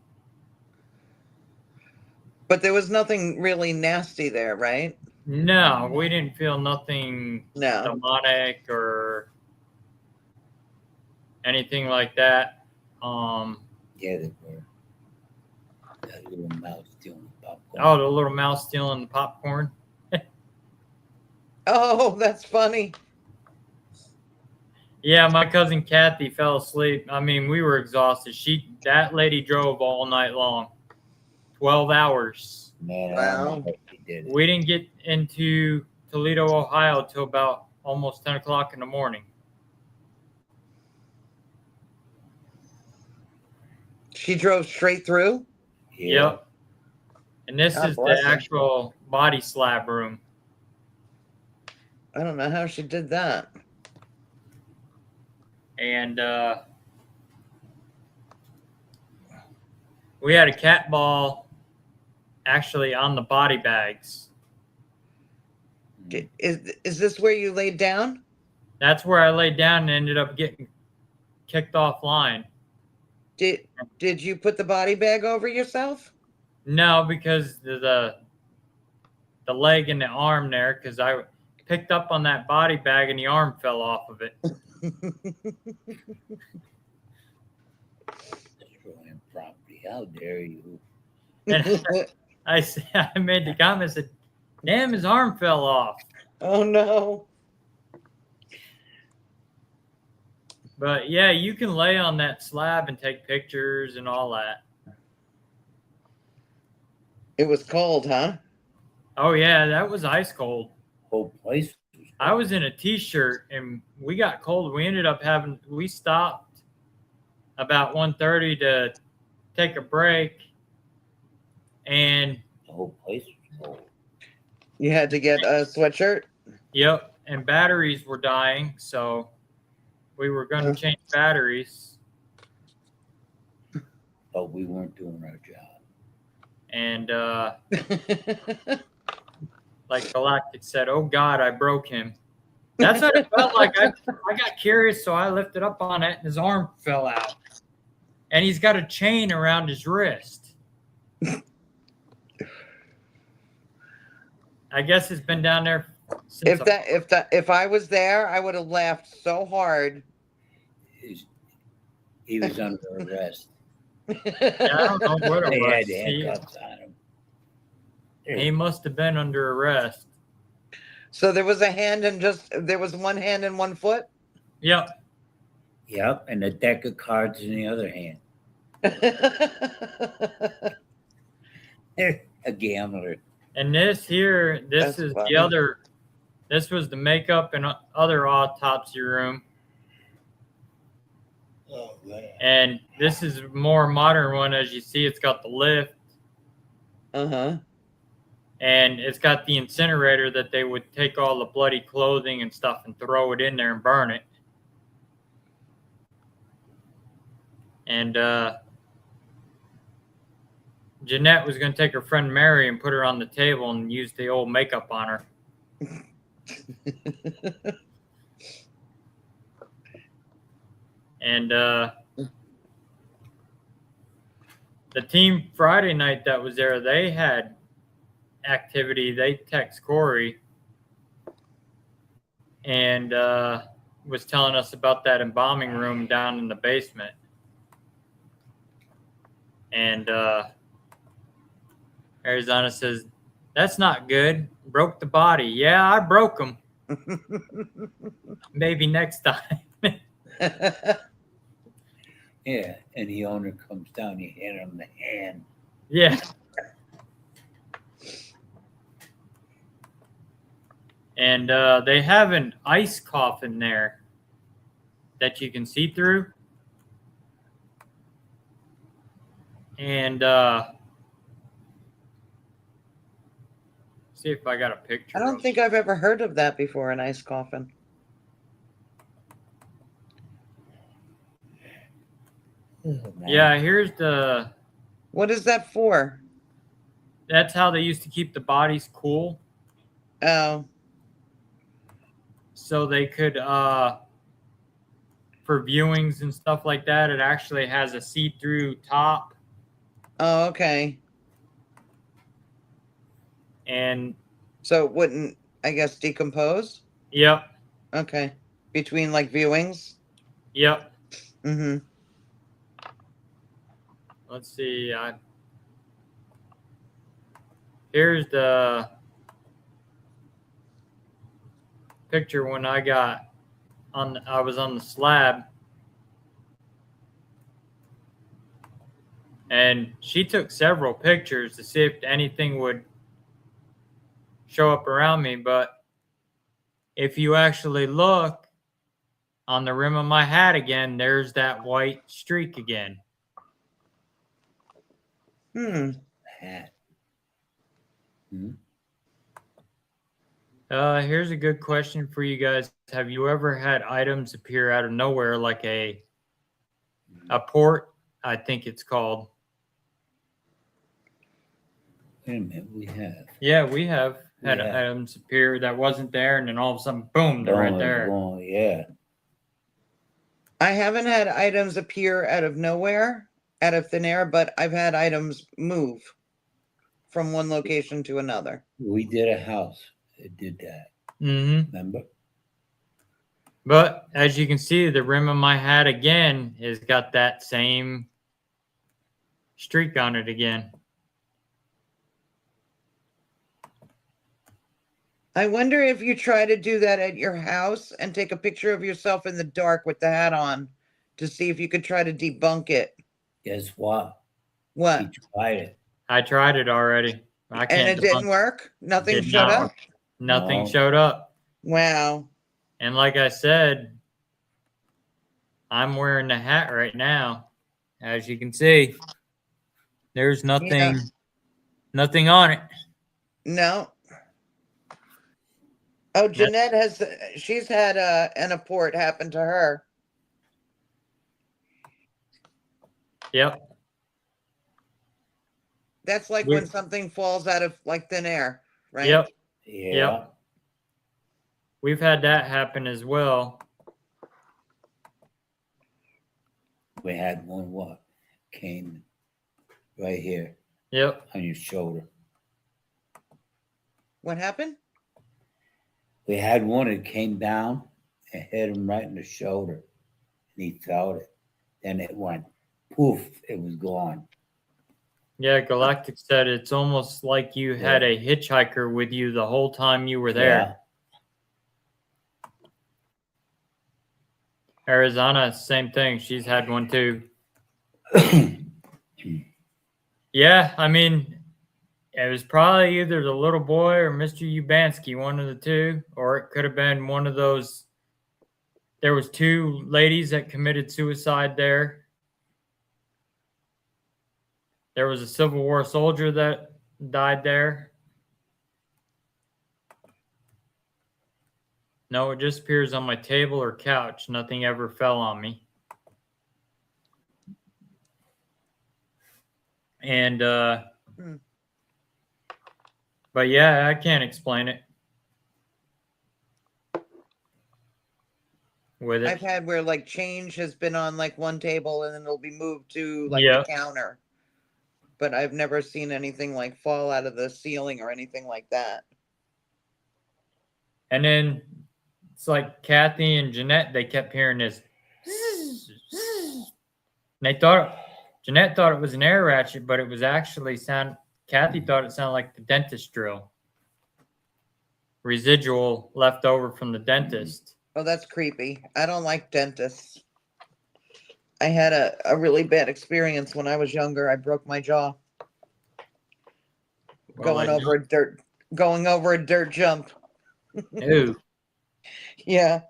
S2: But there was nothing really nasty there, right?
S1: No, we didn't feel nothing demonic or anything like that.
S3: Yeah, they were. That little mouse stealing the popcorn.
S1: Oh, the little mouse stealing the popcorn.
S2: Oh, that's funny.
S1: Yeah, my cousin Kathy fell asleep. I mean, we were exhausted. That lady drove all night long, 12 hours.
S3: Man, I
S2: Wow.
S3: don't know if he did it.
S1: We didn't get into Toledo, Ohio till about almost 10 o'clock in the morning.
S2: She drove straight through?
S3: Yeah.
S1: Yep. And this
S2: God
S1: is the
S2: bless her.
S1: actual body slab room.
S2: I don't know how she did that.
S1: And we had a cat ball actually on the body bags.
S2: Is this where you laid down?
S1: That's where I laid down and ended up getting kicked offline.
S2: Did you put the body bag over yourself?
S1: No, because the leg and the arm there, because I picked up on that body bag and the arm fell off of it.
S3: Destroying property. How dare you?
S1: And I made the comment, I said, damn, his arm fell off.
S2: Oh no.
S1: But yeah, you can lay on that slab and take pictures and all that.
S2: It was cold, huh?
S1: Oh yeah, that was ice cold.
S3: Whole place was
S1: I was in a t-shirt and we got cold. We ended up we stopped about 1:30 to take a break. And
S3: the whole place was cold.
S2: You had to get a sweatshirt?
S1: yep, and batteries were dying, so we were going to change batteries.
S3: But we weren't doing our job.
S1: And like Galactic said, oh God, I broke him. That's what it felt like. I got curious, so I lifted up on it and his arm fell out. And he's got a chain around his wrist. I guess it's been down there since
S2: if I was there, I would have laughed so hard.
S3: He was under arrest.
S1: Yeah, I don't know what it
S3: They
S1: was.
S3: had handcuffs on him.
S1: He must have been under arrest.
S2: So there was one hand and one foot?
S1: Yep.
S3: Yep, and a deck of cards in the other hand. They're a gambler.
S1: And this here, this
S2: That's
S1: is
S2: funny.
S1: this was the makeup and other autopsy room.
S3: Oh, man.
S1: And this is a more modern one. As you see, it's got the lift.
S2: Uh-huh.
S1: And it's got the incinerator that they would take all the bloody clothing and stuff and throw it in there and burn it. And Jeanette was going to take her friend Mary and put her on the table and use the old makeup on her. And the team Friday night that was there, they had activity. They text Corey and was telling us about that embalming room down in the basement. And Arizona says, "That's not good. Broke the body." Yeah, I broke them. Maybe next time.
S3: Yeah, and the owner comes down, you hit him in the hand.
S1: Yeah. And they have an ice coffin there that you can see through. And see if I got a picture.
S2: I don't think I've ever heard of that before, an ice coffin.
S3: Oh, man.
S1: Yeah, here's the.
S2: What is that for?
S1: That's how they used to keep the bodies cool,
S2: Oh,
S1: so they could for viewings and stuff like that. It actually has a see-through top,
S2: oh, okay.
S1: and
S2: So it wouldn't, I guess, decompose?
S1: yep,
S2: Okay. Between like viewings?
S1: yep.
S2: Mm-hmm.
S1: Let's see. Here's the picture when I was on the slab, and she took several pictures to see if anything would show up around me. But if you actually look on the rim of my hat again, there's that white streak again.
S3: Hat. Hmm?
S1: Here's a good question for you guys. Have you ever had items appear out of nowhere, like a port, I think it's called?
S3: Wait a minute, we have.
S1: Yeah, we have had
S3: Yeah.
S1: items appear that wasn't there, and then all of a sudden, boom, they're right
S3: Boom,
S1: there.
S3: boom, yeah.
S2: I haven't had items appear out of nowhere, out of thin air, but I've had items move from one location to another.
S3: We did a house. It did that.
S1: Mm-hmm.
S3: Remember?
S1: But as you can see, the rim of my hat again has got that same streak on it again.
S2: I wonder if you try to do that at your house and take a picture of yourself in the dark with the hat on to see if you could try to debunk it.
S3: Guess what?
S2: What?
S3: He tried it.
S1: I tried it already. I can't.
S2: And it didn't work? Nothing
S1: Did
S2: showed
S1: not
S2: up?
S1: work. Nothing
S3: No.
S1: showed up.
S2: Wow.
S1: And like I said, I'm wearing the hat right now. As you can see, there's nothing, nothing on it.
S2: No. Oh, Jeanette she's had an apport happen to her.
S1: Yep.
S2: That's like when something falls out of like thin air, right?
S1: Yep.
S3: Yeah.
S1: Yep. We've had that happen as well.
S3: We had one what came right here
S1: Yep.
S3: on your shoulder.
S2: What happened?
S3: We had one that came down and hit him right in the shoulder. And he felt it. Then it went poof, it was gone.
S1: Yeah, Galactic said it's almost like you had a hitchhiker with you the whole time you were there.
S3: Yeah.
S1: Arizona, same thing. She's had one too. Yeah, I mean, it was probably either the little boy or Mr. Ubansky, one of the two, or it could have been one of those there was 2 ladies that committed suicide there. There was a Civil War soldier that died there. No, it just appears on my table or couch. Nothing ever fell on me. And but yeah, I can't explain it. With
S2: I've
S1: it.
S2: had where like change has been on like one table and then it'll be moved to like
S1: Yeah.
S2: the counter. But I've never seen anything like fall out of the ceiling or anything like that.
S1: And then it's like Kathy and Jeanette, they kept hearing this. And they thought Jeanette thought it was an air ratchet, but it was actually Kathy thought it sounded like the dentist drill. Residual left over from the dentist.
S2: Oh, that's creepy. I don't like dentists. I had a really bad experience when I was younger. I broke my jaw
S1: Well,
S2: going over a dirt jump.
S1: Ew.
S2: Yeah.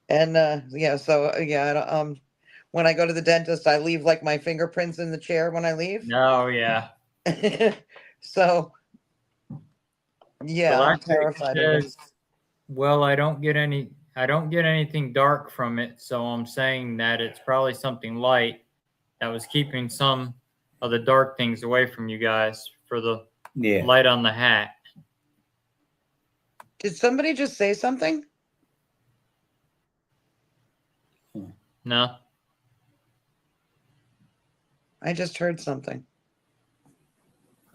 S2: And yeah, so yeah, I don't, when I go to the dentist, I leave like my fingerprints in the chair when I leave.
S1: Oh yeah.
S2: So yeah, I'm terrified of it.
S1: Well, I don't get anything dark from it, so I'm saying that it's probably something light that was keeping some of the dark things away from you guys for the light on the hat.
S2: Did somebody just say something?
S1: No.
S2: I just heard something.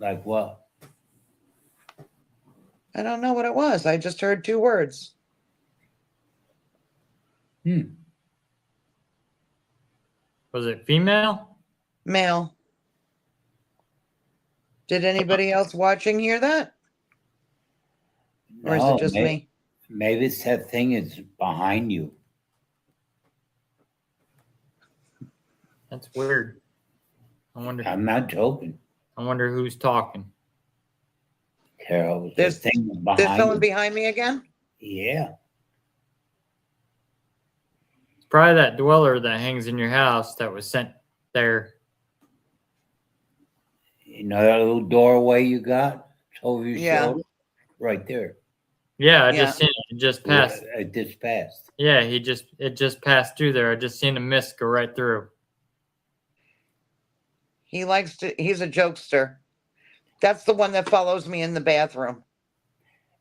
S3: Like what?
S2: I don't know what it was. I just heard 2 words.
S1: Was it female?
S2: Male. Did anybody else watching hear that? Or is it just me?
S3: Maybe it's that thing is behind you.
S1: That's weird. I wonder.
S3: I'm not joking.
S1: I wonder who's talking.
S3: Carol,
S2: There's
S3: thing behind
S2: There's someone
S3: you.
S2: behind me again?
S3: Yeah.
S1: It's probably that dweller that hangs in your house that was sent there.
S3: You know that little doorway you got? It's over your
S2: Yeah.
S3: shoulder? Right there.
S1: Yeah, I
S2: Yeah.
S1: just seen it. It just passed.
S3: It just passed.
S1: Yeah, it just passed through there. I just seen a mist go right through.
S2: He's a jokester. That's the one that follows me in the bathroom.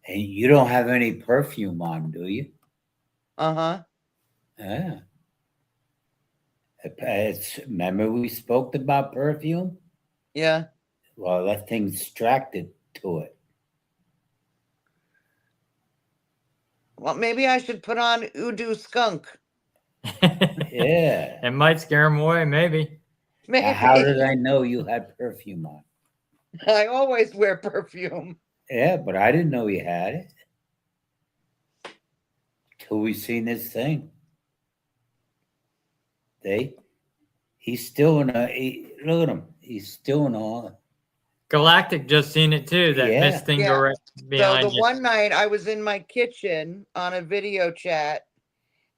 S3: And you don't have any perfume on, do you?
S2: Uh-huh.
S3: Yeah. Remember we spoke about perfume?
S2: Yeah.
S3: Well, that thing's distracted to it.
S2: Well, maybe I should put on Udo Skunk.
S3: Yeah.
S1: It might scare him away, maybe.
S2: Maybe.
S3: How did I know you had perfume on?
S2: I always wear perfume.
S3: Yeah, but I didn't know you had it. Till we seen this thing. He's still look at him. He's still in awe.
S1: Galactic just seen it too. That
S3: Yeah.
S1: mist thing
S2: Yeah.
S1: go right behind
S2: So the
S1: you.
S2: one night I was in my kitchen on a video chat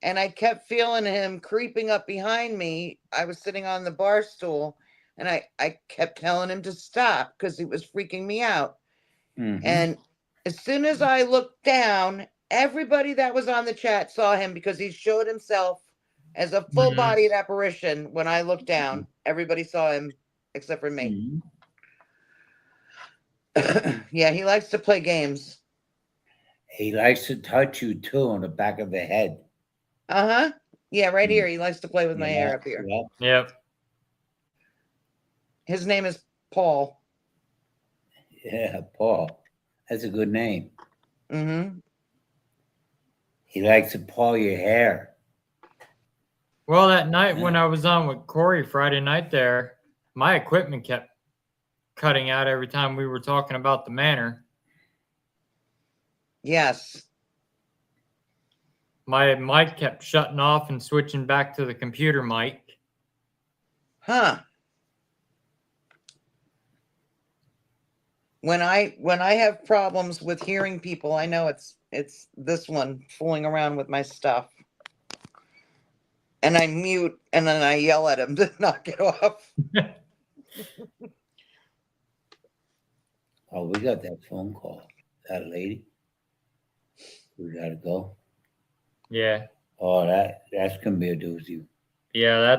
S2: and I kept feeling him creeping up behind me. I was sitting on the bar stool and I kept telling him to stop because he was freaking me out.
S3: Mhm.
S2: And as soon as I looked down, everybody that was on the chat saw him because he showed himself as a full-bodied apparition. When I looked down, everybody saw him except for me.
S3: Mhm.
S2: Yeah, he likes to play games.
S3: He likes to touch you too on the back of the head.
S2: Uh-huh. Yeah, right here. He likes to play with my hair up here.
S3: Yeah.
S1: Yep.
S2: His name is Paul.
S3: Yeah, Paul. That's a good name.
S2: Mm-hmm.
S3: He likes to pull your hair.
S1: Well, that night when I was on with Corey Friday night there, my equipment kept cutting out every time we were talking about the manor.
S2: Yes.
S1: My mic kept shutting off and switching back to the computer mic.
S2: Huh. When I have problems with hearing people, I know it's this one fooling around with my stuff. and I mute, and then I yell at him to knock it off.
S3: Oh, we got that phone call. That lady. We gotta go.
S1: Yeah.
S3: Oh, that's gonna be a doozy.
S1: Yeah,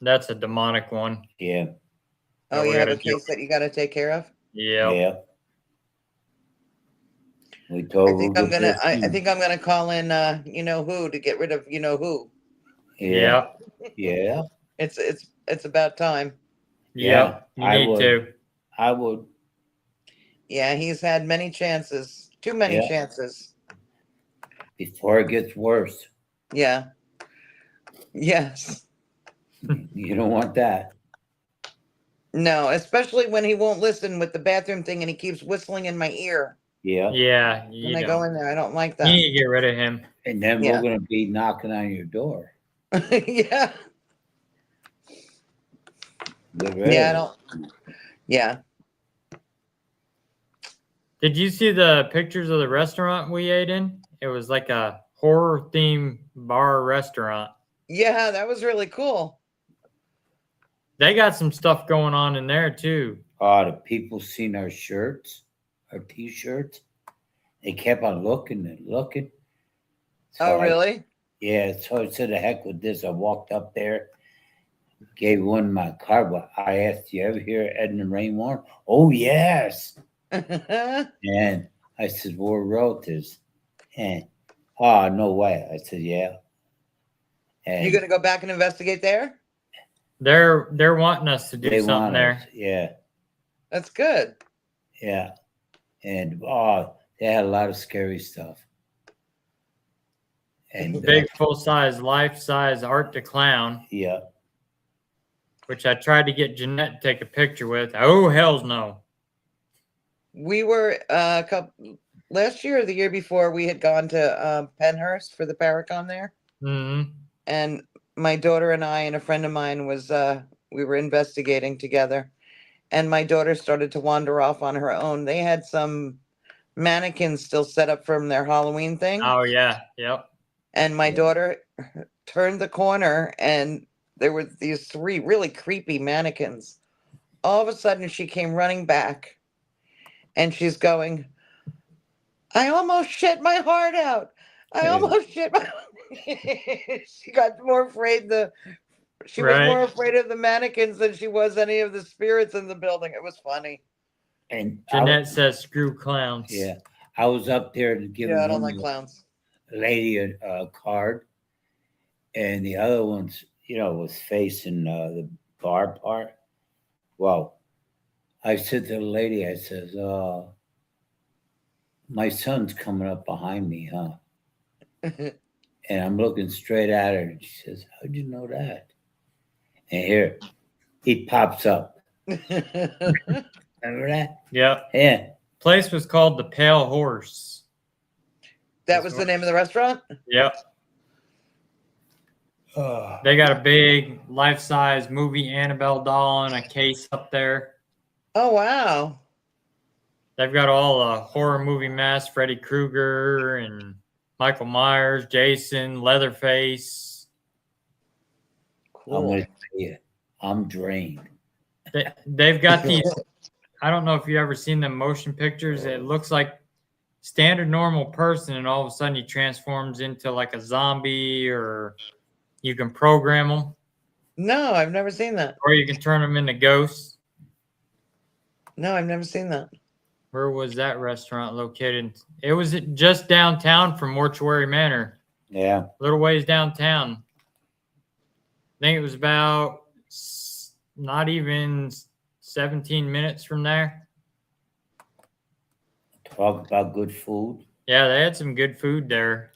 S1: that's a demonic one.
S3: Yeah.
S2: Oh,
S1: Oh, we
S2: you have
S1: gotta
S2: a case that you got to take care of?
S1: Yeah.
S3: Yeah. We
S2: I
S3: told
S2: think
S3: we'll
S2: I'm
S3: get
S2: gonna.
S3: this
S2: I
S3: thing.
S2: think I'm gonna call in. You know who to get rid of. You know who.
S3: Yeah.
S1: Yep.
S3: Yeah.
S2: It's about time.
S3: Yeah.
S1: Yep. You need to.
S3: I would.
S2: Yeah, he's had many chances. Too many
S3: Yeah.
S2: chances.
S3: Before it gets worse.
S2: Yeah. Yes.
S3: You don't want that.
S2: No, especially when he won't listen with the bathroom thing and he keeps whistling in my ear
S3: Yeah.
S1: Yeah.
S2: when
S1: You
S2: I go
S1: don't.
S2: in there. I don't like
S1: You
S2: that.
S1: need to get rid of him.
S3: And then
S2: Yeah.
S3: we're gonna be knocking on your door.
S2: Yeah.
S3: Get rid
S2: Yeah, I
S3: of
S2: don't. Yeah.
S1: Did you see the pictures of the restaurant we ate in? It was like a horror themed bar restaurant.
S2: Yeah, that was really cool.
S1: They got some stuff going on in there too.
S3: it. Oh, the people seen our shirts, our T-shirts. They kept on looking and looking. So
S2: Oh, really?
S3: yeah, so I said, "The heck with this." I walked up there, gave one my card. But I asked, "You ever hear Edna Raymore?" "Oh yes." And I said, "We're relatives." And oh, no way. I said, "Yeah." And
S2: You gonna go back and investigate there?
S1: They're wanting us to do
S3: they
S1: something
S3: want
S1: there.
S3: us. Yeah,
S2: That's good.
S3: yeah. And oh, they had a lot of scary stuff. And
S1: Big full size, life size Art the Clown,
S3: yeah,
S1: which I tried to get Jeanette to take a picture with. Oh hell's no.
S2: We were a couple last year or the year before. We had gone to Penhurst for the Paracon there,
S1: Mm-hmm.
S2: and my daughter and I and a friend of mine was we were investigating together, and my daughter started to wander off on her own. They had some mannequins still set up from their Halloween thing,
S1: Oh yeah. Yep.
S2: and my
S3: Yeah.
S2: daughter turned the corner, and there were these three really creepy mannequins. All of a sudden, she came running back, and she's going, "I almost shit my heart out. I
S3: Yeah.
S2: almost shit my." She got more afraid. She was more
S1: Right.
S2: afraid of the mannequins than she was any of the spirits in the building. It was funny.
S3: And
S1: Jeanette says screw clowns.
S3: yeah, I was up there to give
S2: Yeah, I don't
S3: one
S2: like clowns.
S3: lady a card, and the other one's, was facing the bar part. Well, I said to the lady, I says, "My son's coming up behind me, huh?" And I'm looking straight at her, and she says, "How'd you know that?" And here he pops up. Remember that?
S1: Yep.
S3: Yeah.
S1: Place was called the Pale Horse.
S2: That was the name of the restaurant?
S1: Yep. They got a big life-size movie Annabelle doll in a case up there.
S2: Oh, wow.
S1: They've got all the horror movie masks, Freddy Krueger and Michael Myers, Jason, Leatherface.
S3: I'm
S2: Cool.
S3: gonna tell you, I'm drained.
S1: They've got these, I don't know if you've ever seen the motion pictures. It looks like standard normal person, and all of a sudden he transforms into like a zombie, or you can program them,
S2: No, I've never seen that.
S1: or you can turn them into ghosts.
S2: No, I've never seen that.
S1: Where was that restaurant located? It was just downtown from Mortuary Manor,
S3: Yeah.
S1: a little ways downtown. I think it was about not even 17 minutes from there.
S3: Talk about good food.
S1: Yeah, they had some good food there.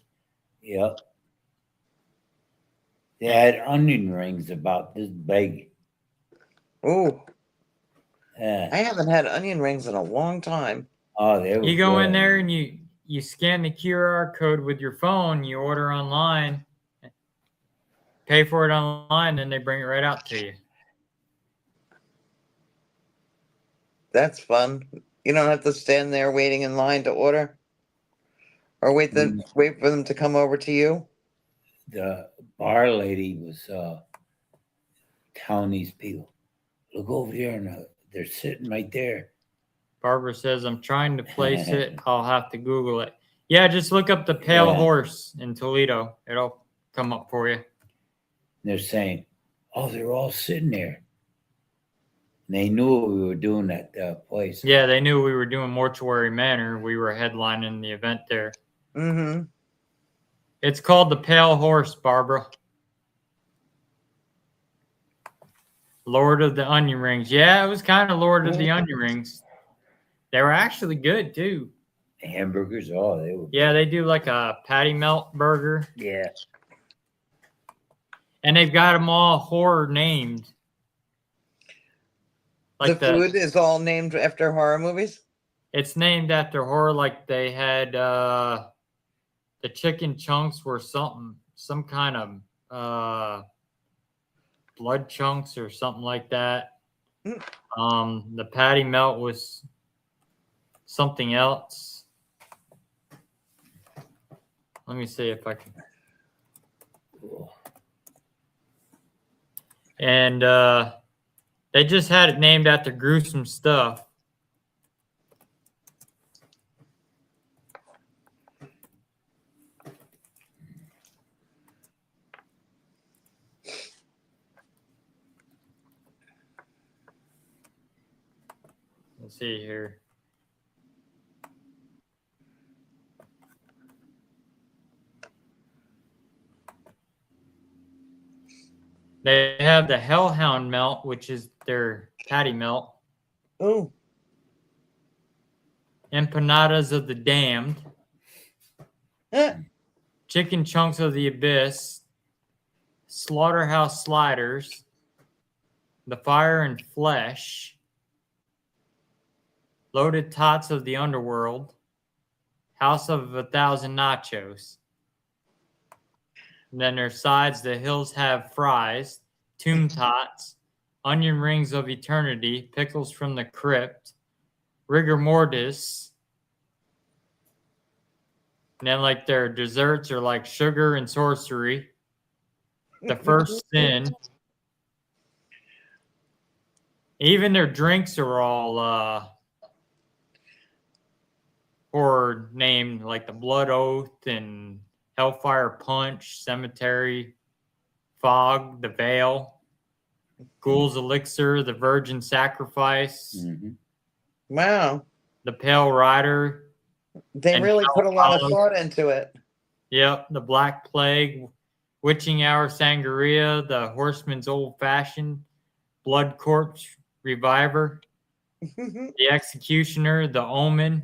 S3: Yep. They had onion rings about this big.
S2: Ooh,
S3: Yeah.
S2: I haven't had onion rings in a long time.
S3: Oh, they were
S1: You go in
S3: good.
S1: there and you scan the QR code with your phone, you order online, pay for it online, then they bring it right out to you.
S2: That's fun. You don't have to stand there waiting in line to order, or wait for them to come over to you.
S3: the bar lady was telling these people, look over here, and they're sitting right there.
S1: Barbara says, I'm trying to place it. I'll have to Google it. Yeah, just look up the Pale Horse in Toledo. It'll come up for you.
S3: They're saying, oh, they're all sitting there. And they knew what we were doing at the place.
S1: Yeah, they knew we were doing Mortuary Manor. We were headlining the event there.
S2: Mm-hmm.
S1: It's called the Pale Horse, Barbara. Lord of the Onion Rings. Yeah, it was kind of Lord of the Onion Rings. They were actually good, too.
S3: The hamburgers, oh, they were.
S1: Yeah, they do like a patty melt burger.
S3: Yeah.
S1: And they've got them all horror named. Like
S2: the food is all named after horror movies?
S1: It's named after horror. Like they had the chicken chunks were some kind of blood chunks or something like that. The patty melt was something else. Let me see if I can. And they just had it named after gruesome stuff. Let's see here. They have the Hellhound melt, which is their patty melt.
S2: Oh.
S1: Empanadas of the Damned. Chicken Chunks of the Abyss. Slaughterhouse Sliders. The Fire and Flesh. Loaded Tots of the Underworld. House of 1,000 Nachos. And then their sides, the Hills Have Fries, Tomb Tots, Onion Rings of Eternity, Pickles from the Crypt, Rigor Mortis. And then like their desserts are like Sugar and Sorcery, The First Sin. Even their drinks are all horror named, like the Blood Oath and Hellfire Punch, Cemetery, Fog, The Veil, Ghoul's Elixir, The Virgin Sacrifice,
S2: Wow.
S1: The Pale Rider.
S2: They really put a lot of thought into it.
S1: Yep, The Black Plague, Witching Hour Sangria, The Horseman's Old Fashioned, Blood Corpse Reviver, The Executioner, The Omen.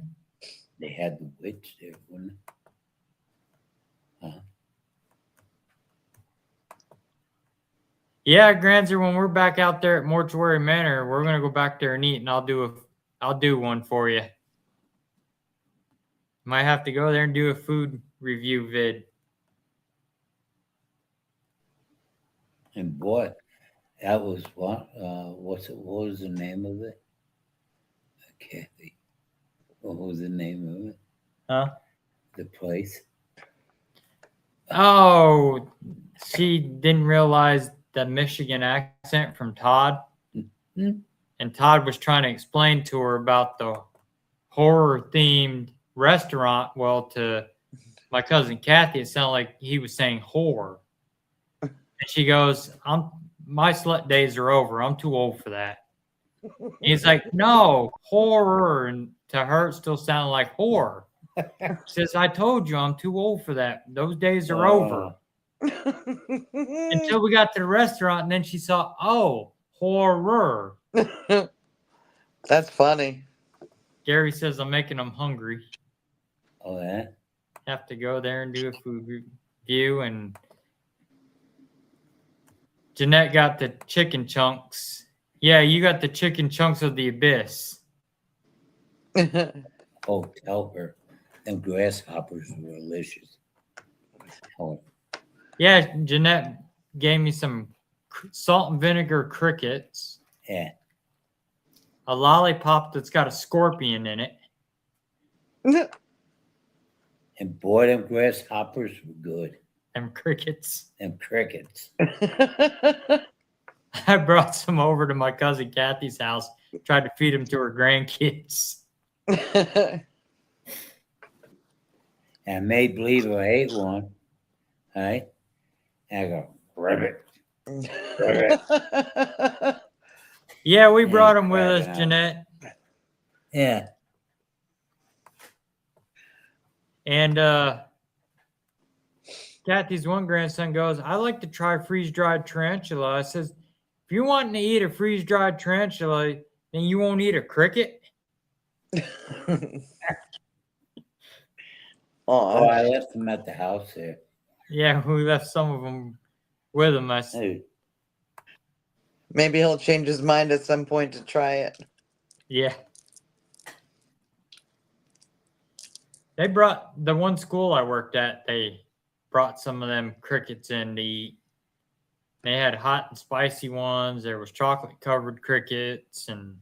S3: They had the witch there, wouldn't it?
S1: Yeah, Granzer, when we're back out there at Mortuary Manor, we're gonna go back there and eat, and I'll do one for you. Might have to go there and do a food review vid.
S3: And boy, that was what? What was the name of it? Kathy. What was the name of it?
S1: Huh?
S3: The place.
S1: Oh, she didn't realize the Michigan accent from Todd. And Todd was trying to explain to her about the horror-themed restaurant. Well, to my cousin Kathy, it sounded like he was saying horror. And she goes, my slut days are over. I'm too old for that. And he's like, no, horror. And to her, it still sounded like horror. She says, I told you I'm too old for that. Those days are over. Until we got to the restaurant, and then she saw, oh, horror.
S2: That's funny.
S1: Gary says I'm making them hungry.
S3: Oh, yeah?
S1: Have to go there and do a food review. And Jeanette got the chicken chunks. Yeah, you got the chicken chunks of the abyss.
S3: Oh, tell her. Them grasshoppers were delicious. Oh.
S1: Yeah, Jeanette gave me some salt and vinegar crickets.
S3: Yeah.
S1: A lollipop that's got a scorpion in it.
S3: And boy, them grasshoppers were good.
S1: Them crickets.
S3: Them crickets.
S1: I brought some over to my cousin Kathy's house. Tried to feed them to her grandkids.
S3: And I made believe I ate one. Right? And I go, ribbit.
S1: Yeah, we
S3: Yeah,
S1: brought them with us,
S3: cracking up.
S1: Jeanette.
S3: Yeah.
S1: And Kathy's one grandson goes, I like to try freeze-dried tarantula. I says, if you want to eat a freeze-dried tarantula, then you won't eat a cricket?
S3: Oh, I left them at the house there.
S1: Yeah, we left some of them with him.
S3: Hey,
S2: Maybe he'll change his mind at some point to try it.
S1: Yeah. They brought the one school I worked at, they brought some of them crickets in to eat. They had hot and spicy ones. There was chocolate covered crickets, and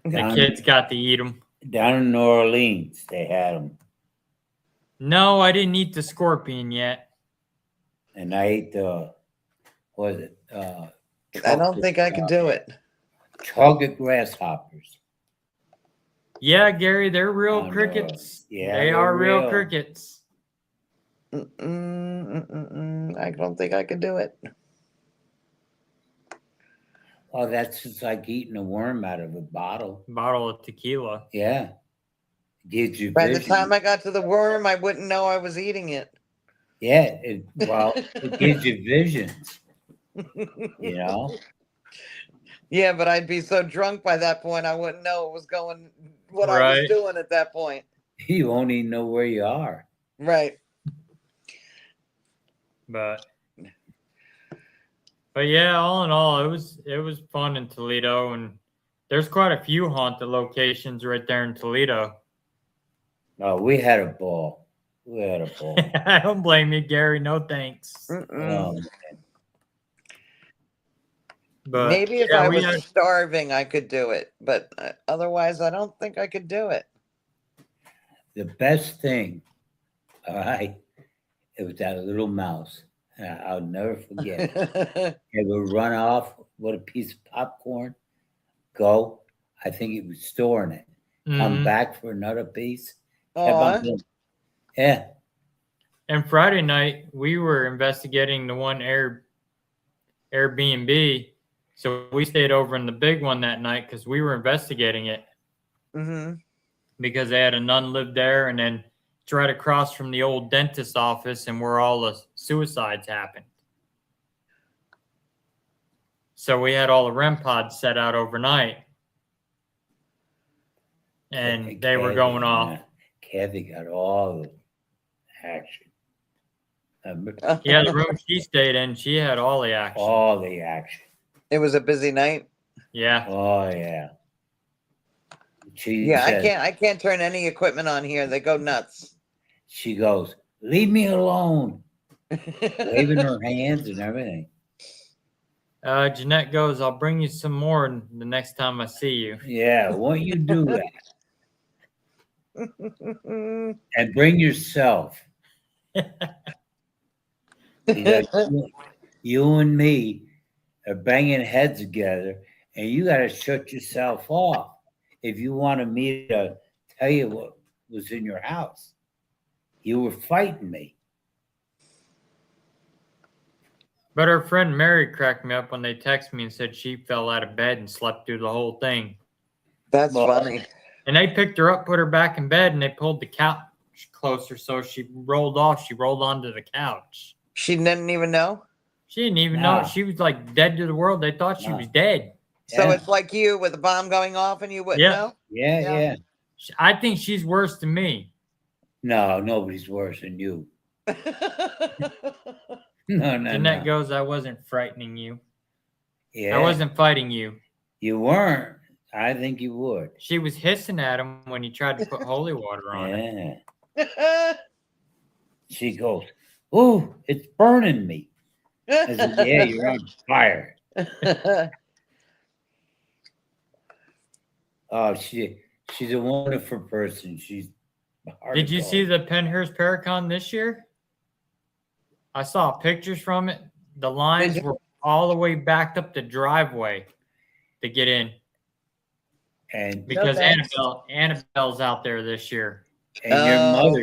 S1: the
S3: Down-
S1: kids got to eat them.
S3: down in New Orleans, they had them.
S1: No, I didn't eat the scorpion yet.
S3: And I ate the, what was it?
S2: I don't think I could do it.
S3: Chocolate grasshoppers.
S1: Yeah, Gary, they're real
S3: Oh, no.
S1: crickets.
S3: Yeah,
S1: they
S3: they're
S1: are real
S3: real.
S1: crickets.
S2: I don't think I could do it.
S3: Oh, that's just like eating a worm out of a bottle.
S1: Bottle of tequila.
S3: Yeah. Gives you
S2: By the
S3: vision.
S2: time I got to the worm, I wouldn't know I was eating it.
S3: Yeah, it gives you visions, you know?
S2: Yeah, but I'd be so drunk by that point, I wouldn't know what I was
S1: Right.
S2: doing at that point.
S3: You won't even know where you are.
S2: Right.
S1: But yeah, all in all, it was fun in Toledo, and there's quite a few haunted locations right there in Toledo.
S3: Oh, we had a ball. We had a ball.
S1: I don't blame you, Gary. No thanks.
S3: Oh,
S1: But
S2: Maybe if
S1: yeah,
S2: I
S1: we
S2: was
S1: had-
S2: starving, I could do it. But otherwise, I don't think I could do it.
S3: the best thing, all right, it was that little mouse. I'll never forget. It would run off with a piece of popcorn, go. I think he was storing it. Come
S1: Mhm.
S3: back for another piece.
S2: Aw.
S3: Yeah.
S1: And Friday night we were investigating the one Airbnb, so we stayed over in the big one that night because we were investigating it
S2: Mm-hmm.
S1: because they had a nun live there, and then it's right across from the old dentist office and where all the suicides happened. So we had all the REM pods set out overnight, and they were going off.
S3: Kathy got all the action. Remember?
S1: Yeah, the room she stayed in, she had all the action.
S3: All the action.
S2: It was a busy night.
S1: Yeah.
S3: Oh yeah. She
S2: Yeah,
S3: said,
S2: I can't turn any equipment on here. They go nuts.
S3: She goes, leave me alone. Waving her hands and everything.
S1: Jeanette goes, I'll bring you some more the next time I see you.
S3: Yeah, won't you do that? And bring yourself. You and me are banging heads together, and you got to shut yourself off if you wanted me to tell you what was in your house. You were fighting me.
S1: But her friend Mary cracked me up when they texted me and said she fell out of bed and slept through the whole thing.
S2: That's
S3: Well,
S2: funny.
S1: And they picked her up, put her back in bed, and they pulled the couch closer so she rolled off. She rolled onto the couch.
S2: She didn't even know.
S1: She didn't even
S3: No.
S1: know. She was like dead to the world. They thought she
S3: No.
S1: was dead.
S2: So
S3: Yeah.
S2: it's like you with a bomb going off and you wouldn't
S1: Yeah.
S2: know?
S3: Yeah,
S2: Yeah.
S3: yeah.
S1: I think she's worse than me.
S3: No, nobody's worse than you. No, no,
S1: Jeanette
S3: no.
S1: goes, I wasn't frightening you.
S3: Yeah,
S1: I wasn't fighting you.
S3: You weren't. I think you would.
S1: She was hissing at him when he tried to put holy water on it.
S3: Yeah. She goes, "Oh, it's burning me." I said, "Yeah, you're on fire." Oh, she's a wonderful person. She's hard
S1: Did
S3: to
S1: you
S3: call.
S1: see the Penhurst Paracon this year? I saw pictures from it. The lines
S2: you?
S1: were all the way backed up the driveway to get in
S3: And
S1: because
S2: thanks.
S1: Annabelle's out there this year.
S3: and
S2: Oh.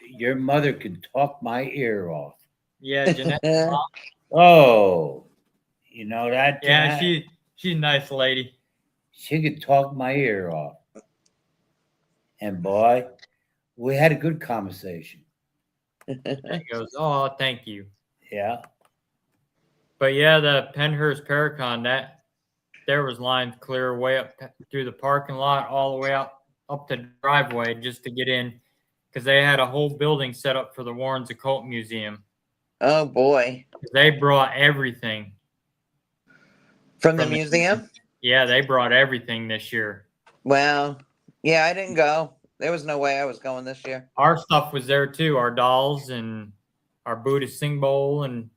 S3: your mother could talk my ear off.
S1: Yeah, Jeanette.
S3: Oh, you know that?
S1: Yeah,
S3: Jeanette?
S1: she's a nice lady.
S3: She could talk my ear off. And boy, we had a good conversation.
S1: Jeanette goes, "Oh, thank you."
S3: Yeah.
S1: But yeah, the Penhurst Paracon, there was lines clear way up through the parking lot, all the way up the driveway just to get in, because they had a whole building set up for the Warrens Occult Museum.
S2: Oh boy.
S1: They brought everything
S2: From the museum?
S1: Yeah, they brought everything this year.
S2: Well, yeah, I didn't go. There was no way I was going this year.
S1: Our stuff was there too. Our dolls and our Buddhist sing bowl and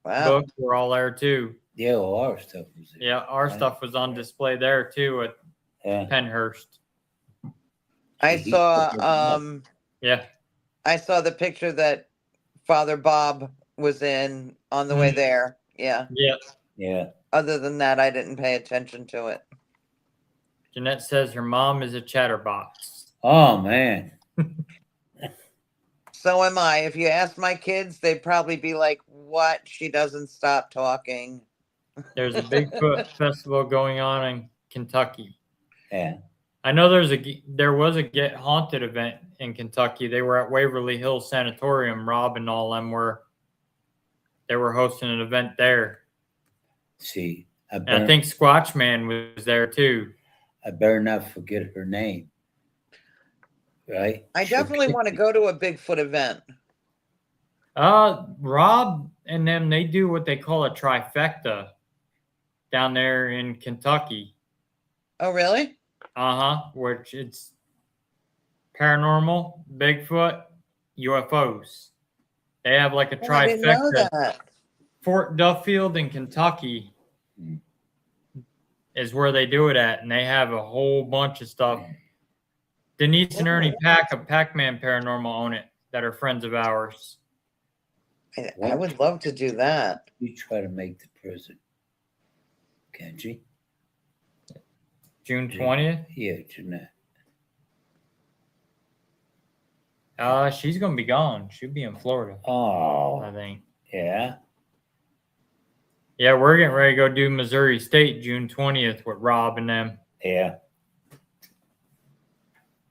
S2: Wow.
S1: books were all there too.
S3: Yeah, all our stuff was there.
S1: Yeah, our
S3: Right.
S1: stuff was on display there too at
S3: Yeah.
S1: Penhurst.
S2: I
S3: He-
S2: saw
S1: Yeah.
S2: I saw the picture that Father Bob was in on the way there. Yeah.
S1: Yeah.
S3: Yeah.
S2: Other than that, I didn't pay attention to it.
S1: Jeanette says her mom is a chatterbox.
S3: Oh man.
S2: So am I. If you ask my kids, they'd probably be like, "What? She doesn't stop talking."
S1: There's a Bigfoot festival going on in Kentucky.
S3: Yeah.
S1: I know there was a Get Haunted event in Kentucky. They were at Waverly Hills Sanatorium. Rob and all them they were hosting an event there.
S3: See,
S1: And I think Squatchman was there too.
S3: I better not forget her name. Right?
S2: I definitely want to go to a Bigfoot event.
S1: Rob and them, they do what they call a trifecta down there in Kentucky.
S2: Oh, really?
S1: Which it's paranormal, Bigfoot, UFOs. They have like a
S2: Oh, I didn't know
S1: trifecta.
S2: that.
S1: Fort Duffield in Kentucky
S3: Mm.
S1: is where they do it at, and they have a whole bunch of stuff. Denise and Ernie Pack of Pac-Man Paranormal own it, that are friends of ours.
S2: I would love to do that.
S3: You try to make the prison. Can't you?
S1: June 20th.
S3: Yeah, Jeanette.
S1: She's gonna be gone. She'll be in Florida, I
S3: Oh,
S1: think.
S3: yeah.
S1: Yeah, we're getting ready to go do Missouri State June 20th with Rob and them.
S3: Yeah.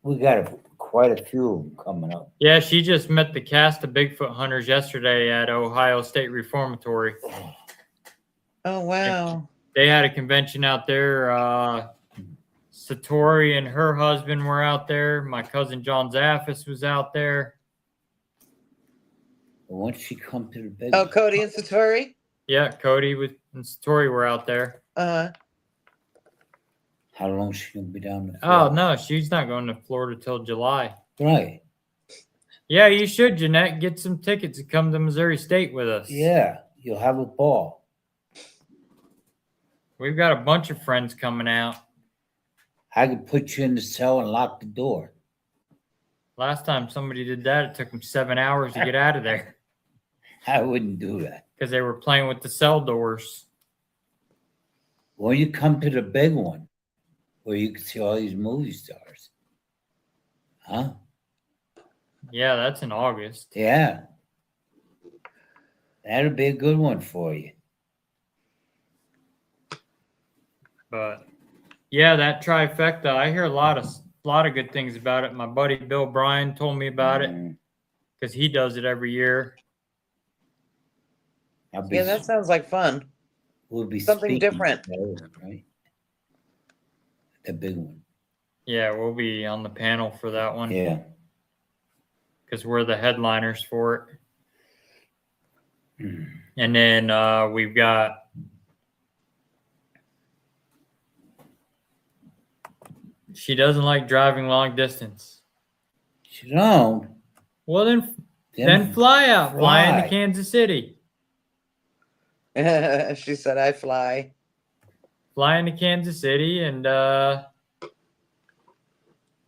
S3: We got quite a few of them coming up.
S1: Yeah, she just met the cast of Bigfoot hunters yesterday at Ohio State Reformatory.
S2: Oh, wow.
S1: They had a convention out there. Satori and her husband were out there. My cousin John Zaffis was out there.
S3: Once she come to the big
S2: Oh, Cody and Satori?
S1: Yeah, Cody and Satori were out there.
S3: how long she gonna be down there?
S1: Oh, no, she's not going to Florida till July.
S3: Right.
S1: Yeah, you should, Jeanette. Get some tickets to come to Missouri State with us.
S3: Yeah, you'll have a ball.
S1: We've got a bunch of friends coming out.
S3: I could put you in the cell and lock the door.
S1: Last time somebody did that, it took them 7 hours to get out of there
S3: I wouldn't do that.
S1: because they were playing with the cell doors.
S3: When you come to the big one, where you can see all these movie stars. Huh?
S1: Yeah, that's in August.
S3: Yeah. That'll be a good one for you.
S1: But yeah, that trifecta, I hear a lot of good things about it. My buddy Bill Bryan told me about it
S3: Mm,
S1: because he does it every year.
S3: I'll be,
S2: Yeah, that sounds like fun.
S3: we'll be
S2: something
S3: speaking
S2: different.
S3: together, right? The big one.
S1: Yeah, we'll be on the panel for that one
S3: Yeah.
S1: because we're the headliners for it.
S3: Mm.
S1: And then we've got she doesn't like driving long distance.
S3: You don't.
S1: Well, then fly out, fly into Kansas City.
S2: She said, I fly.
S1: Fly into Kansas City and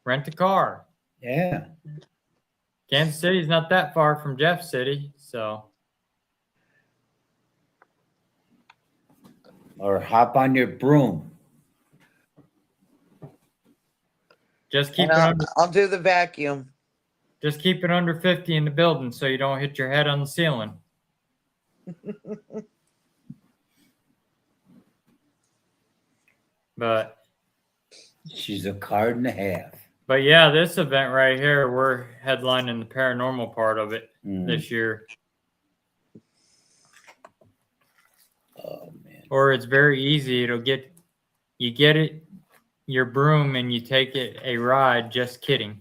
S1: rent a car.
S3: Yeah.
S1: Kansas City's not that far from Jeff City, so
S3: or hop on your broom.
S1: Just keep
S2: And
S1: it under.
S2: I'll do the vacuum.
S1: Just keep it under 50 in the building so you don't hit your head on the ceiling. But
S3: She's a card and a half.
S1: but yeah, this event right here, we're headlining the paranormal part of it
S3: Mm.
S1: this year.
S3: Oh man.
S1: Or it's very easy. You get it, your broom, and you take it a ride. Just kidding.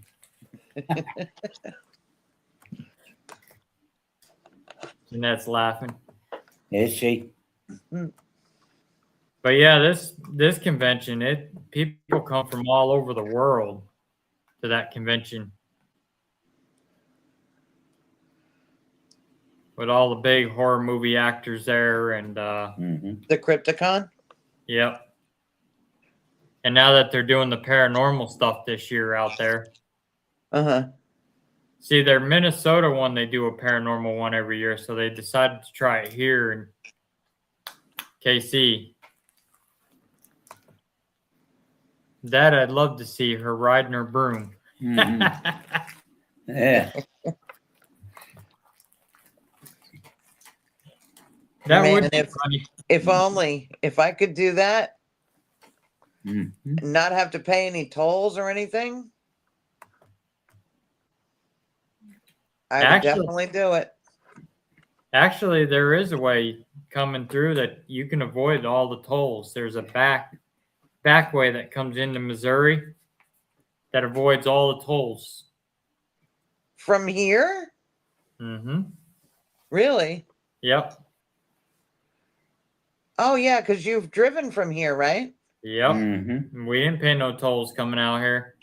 S1: Jeanette's laughing.
S3: Is she?
S1: But yeah, this convention, people come from all over the world to that convention. With all the big horror movie actors there, and
S2: The Crypticon?
S1: yep. And now that they're doing the paranormal stuff this year out there,
S2: Uh-huh.
S1: see, their Minnesota one, they do a paranormal one every year, so they decided to try it here in KC. That I'd love to see her riding her broom.
S3: Mhm. Yeah.
S1: That
S2: Man,
S1: would be funny.
S2: If only, if I could do that
S3: Mhm.
S2: and not have to pay any tolls or anything, I would
S1: Actually-
S2: definitely do it.
S1: Actually, there is a way coming through that you can avoid all the tolls. There's a back way that comes into Missouri that avoids all the tolls.
S2: From here?
S1: Mm-hmm.
S2: Really?
S1: Yep.
S2: Oh, yeah, because you've driven from here, right?
S1: Yep.
S3: Mhm.
S1: We didn't pay no tolls coming out here.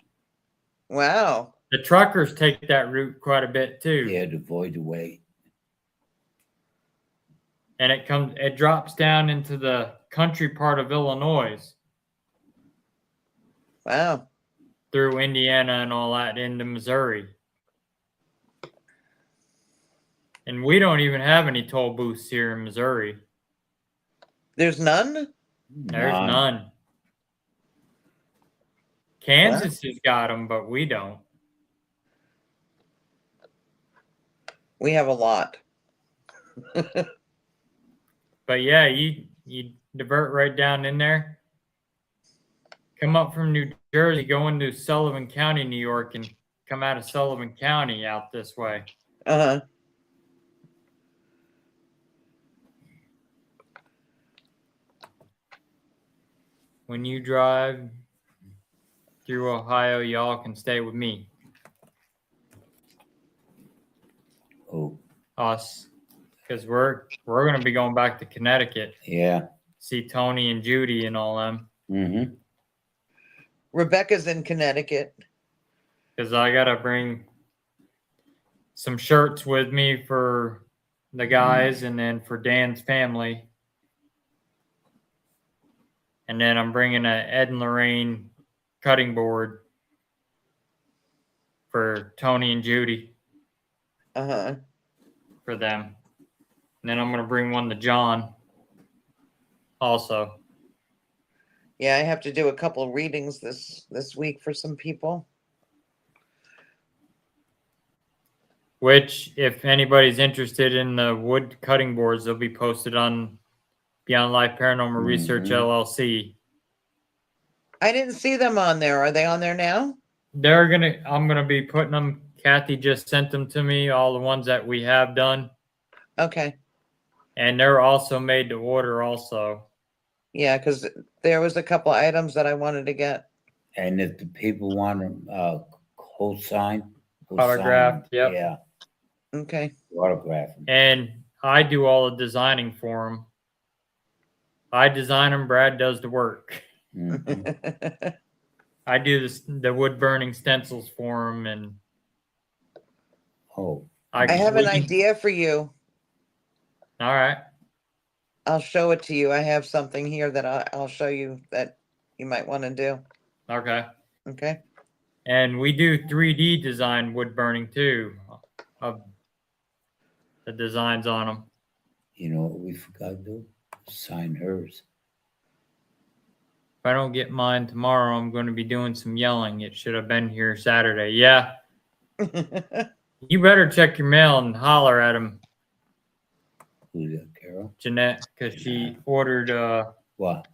S2: Wow.
S1: The truckers take that route quite a bit too.
S3: Yeah, to avoid the weight.
S1: And it drops down into the country part of Illinois
S2: Wow.
S1: through Indiana and all that into Missouri. And we don't even have any toll booths here in Missouri.
S2: There's none?
S1: There's none. Kansas has got them, but we don't.
S2: We have a lot.
S1: But yeah, you divert right down in there. Come up from New Jersey, go into Sullivan County, New York, and come out of Sullivan County out this way.
S2: Uh-huh.
S1: When you drive through Ohio, y'all can stay with me.
S3: Oh,
S1: Us. Because we're gonna be going back to Connecticut.
S3: yeah.
S1: See Tony and Judy and all them.
S3: Mm-hmm.
S2: Rebecca's in Connecticut.
S1: Because I gotta bring some shirts with me for the guys and then for Dan's family. And then I'm bringing a Ed and Lorraine cutting board for Tony and Judy
S2: Uh-huh.
S1: for them. And then I'm gonna bring one to John also.
S2: Yeah, I have to do a couple of readings this week for some people.
S1: Which, if anybody's interested in the wood cutting boards, they'll be posted on Beyond Life Paranormal Research
S3: Mhm.
S1: LLC.
S2: I didn't see them on there. Are they on there now?
S1: I'm gonna be putting them. Kathy just sent them to me, all the ones that we have done,
S2: Okay.
S1: and they're also made to order. Also,
S2: Yeah, because there was a couple items that I wanted to get.
S3: And if the people want to co-sign,
S1: Autographed, yep.
S3: Yeah,
S2: Okay.
S3: autograph 'em.
S1: and I do all the designing for them. I design them. Brad does the work.
S3: Mhm.
S1: I do the wood burning stencils for them, and
S3: Oh,
S2: I have an
S1: we can-
S2: idea for you.
S1: All right.
S2: I'll show it to you. I have something here that I'll show you that you might want to do.
S1: Okay.
S2: Okay.
S1: And we do 3D design wood burning too, of the designs on them.
S3: you know what we forgot to do? Sign hers.
S1: If I don't get mine tomorrow, I'm going to be doing some yelling. It should have been here Saturday. Yeah. You better check your mail and holler at him,
S3: Who's that, Carol?
S1: Jeanette, because she ordered,
S3: What?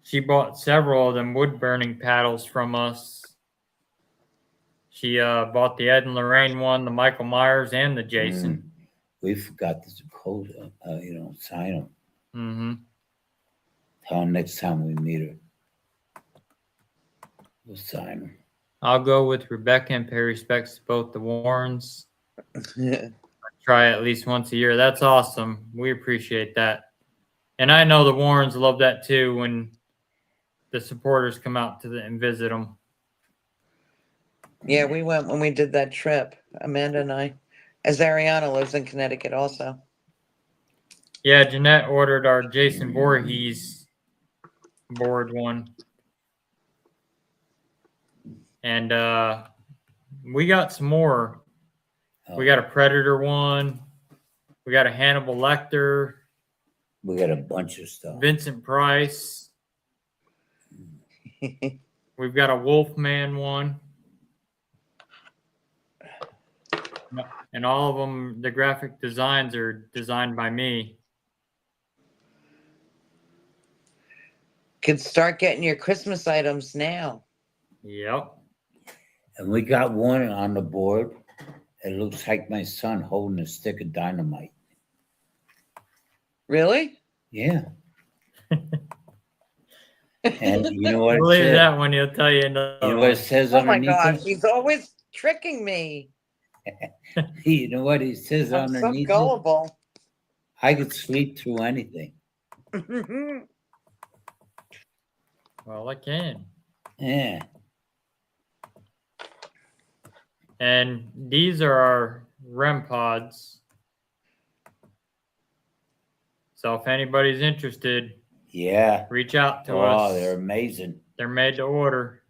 S1: she bought several of them wood burning paddles from us. She bought the Ed and Lorraine one, the Michael Myers, and the Jason.
S3: We forgot to code, sign them.
S1: Mm-hmm.
S3: Tell them next time we meet her. We'll sign them.
S1: I'll go with Rebecca and pay respects to both the Warrens. Try at least once a year. That's awesome. We appreciate that. And I know the Warrens love that too when the supporters come out and visit them.
S2: Yeah, we went when we did that trip, Amanda and I, as Ariana lives in Connecticut also.
S1: Yeah, Jeanette ordered our Jason Voorhees board one. And we got some more. We got a Predator one. We got a Hannibal Lecter.
S3: We got a bunch of stuff.
S1: Vincent Price. We've got a Wolfman one. And all of them, the graphic designs are designed by me.
S2: Could start getting your Christmas items now.
S1: Yep.
S3: And we got one on the board. It looks like my son holding a stick of dynamite.
S2: Really?
S3: Yeah. And you know what
S1: I
S3: it
S1: believe
S3: says?
S1: that one, he'll tell you no.
S3: You know what it says
S2: Oh my
S3: underneath
S2: gosh,
S3: it?
S2: he's always tricking me.
S3: You know what he says
S2: I'm so
S3: underneath it?
S2: gullible.
S3: I could sleep through anything.
S1: Well, I can.
S3: Yeah.
S1: And these are our REM pods. So if anybody's interested,
S3: Yeah.
S1: reach out to
S3: Oh,
S1: us.
S3: they're amazing.
S1: They're made to order.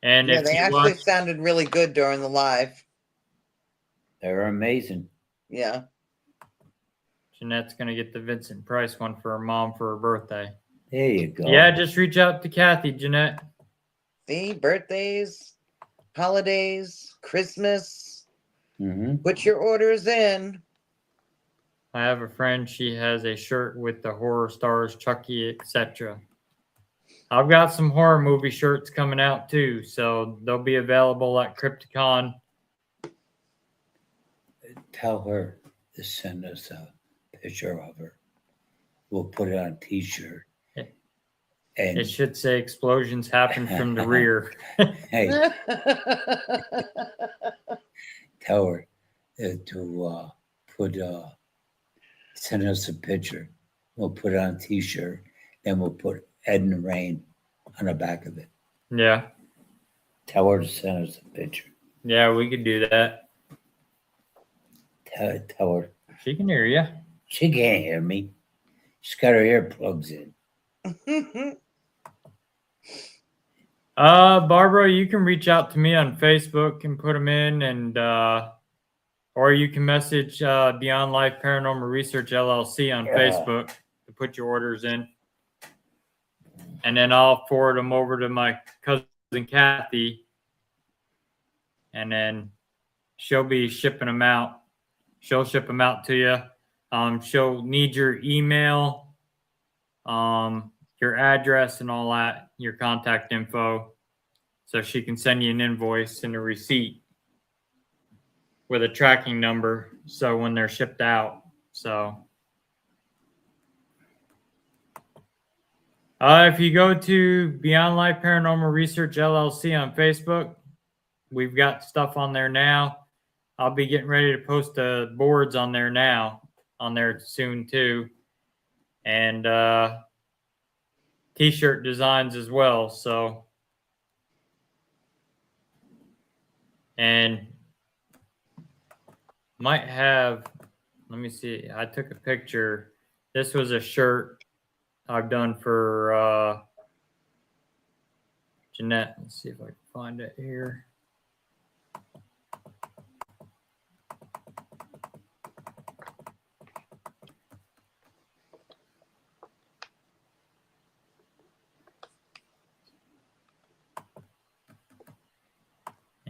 S1: And
S2: Yeah,
S1: if
S2: they
S1: you
S2: actually
S1: watch,
S2: sounded really good during the live.
S3: They're amazing.
S2: Yeah.
S1: Jeanette's going to get the Vincent Price one for her mom for her birthday.
S3: There you go.
S1: Yeah, just reach out to Kathy, Jeanette.
S2: See, birthdays, holidays, Christmas.
S3: Mm-hmm.
S2: Put your orders in.
S1: I have a friend, she has a shirt with the horror stars, Chucky, etc. I've got some horror movie shirts coming out too, so they'll be available at Crypticon.
S3: Tell her to send us a picture of her. We'll put it on a t-shirt. And
S1: It should say explosions happen from the rear.
S3: hey, tell her to send us a picture. We'll put it on a t-shirt. Then we'll put Ed and Rain on the back of it.
S1: Yeah.
S3: Tell her to send us a picture.
S1: Yeah, we could do that.
S3: Tell her.
S1: She can hear you.
S3: She can't hear me. She's got her earplugs in.
S1: Barbara, you can reach out to me on Facebook and put them in, and or you can message Beyond Life Paranormal Research LLC on Facebook to put your orders in, and then I'll forward them over to my cousin Kathy, and then she'll be shipping them out. She'll ship them out to you. She'll need your email, your address and all that, your contact info, so she can send you an invoice and a receipt with a tracking number, so when they're shipped out. So if you go to Beyond Life Paranormal Research LLC on Facebook, we've got stuff on there now. I'll be getting ready to post the boards on there now, on there soon too. And t-shirt designs as well. So, and might have, let me see, I took a picture. This was a shirt I've done for Jeanette. Let's see if I can find it here.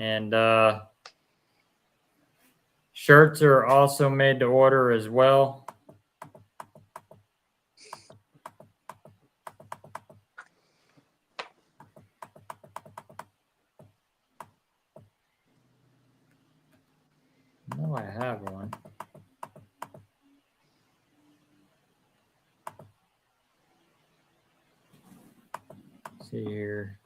S1: And shirts are also made to order as well. I know I have one. Let's see here.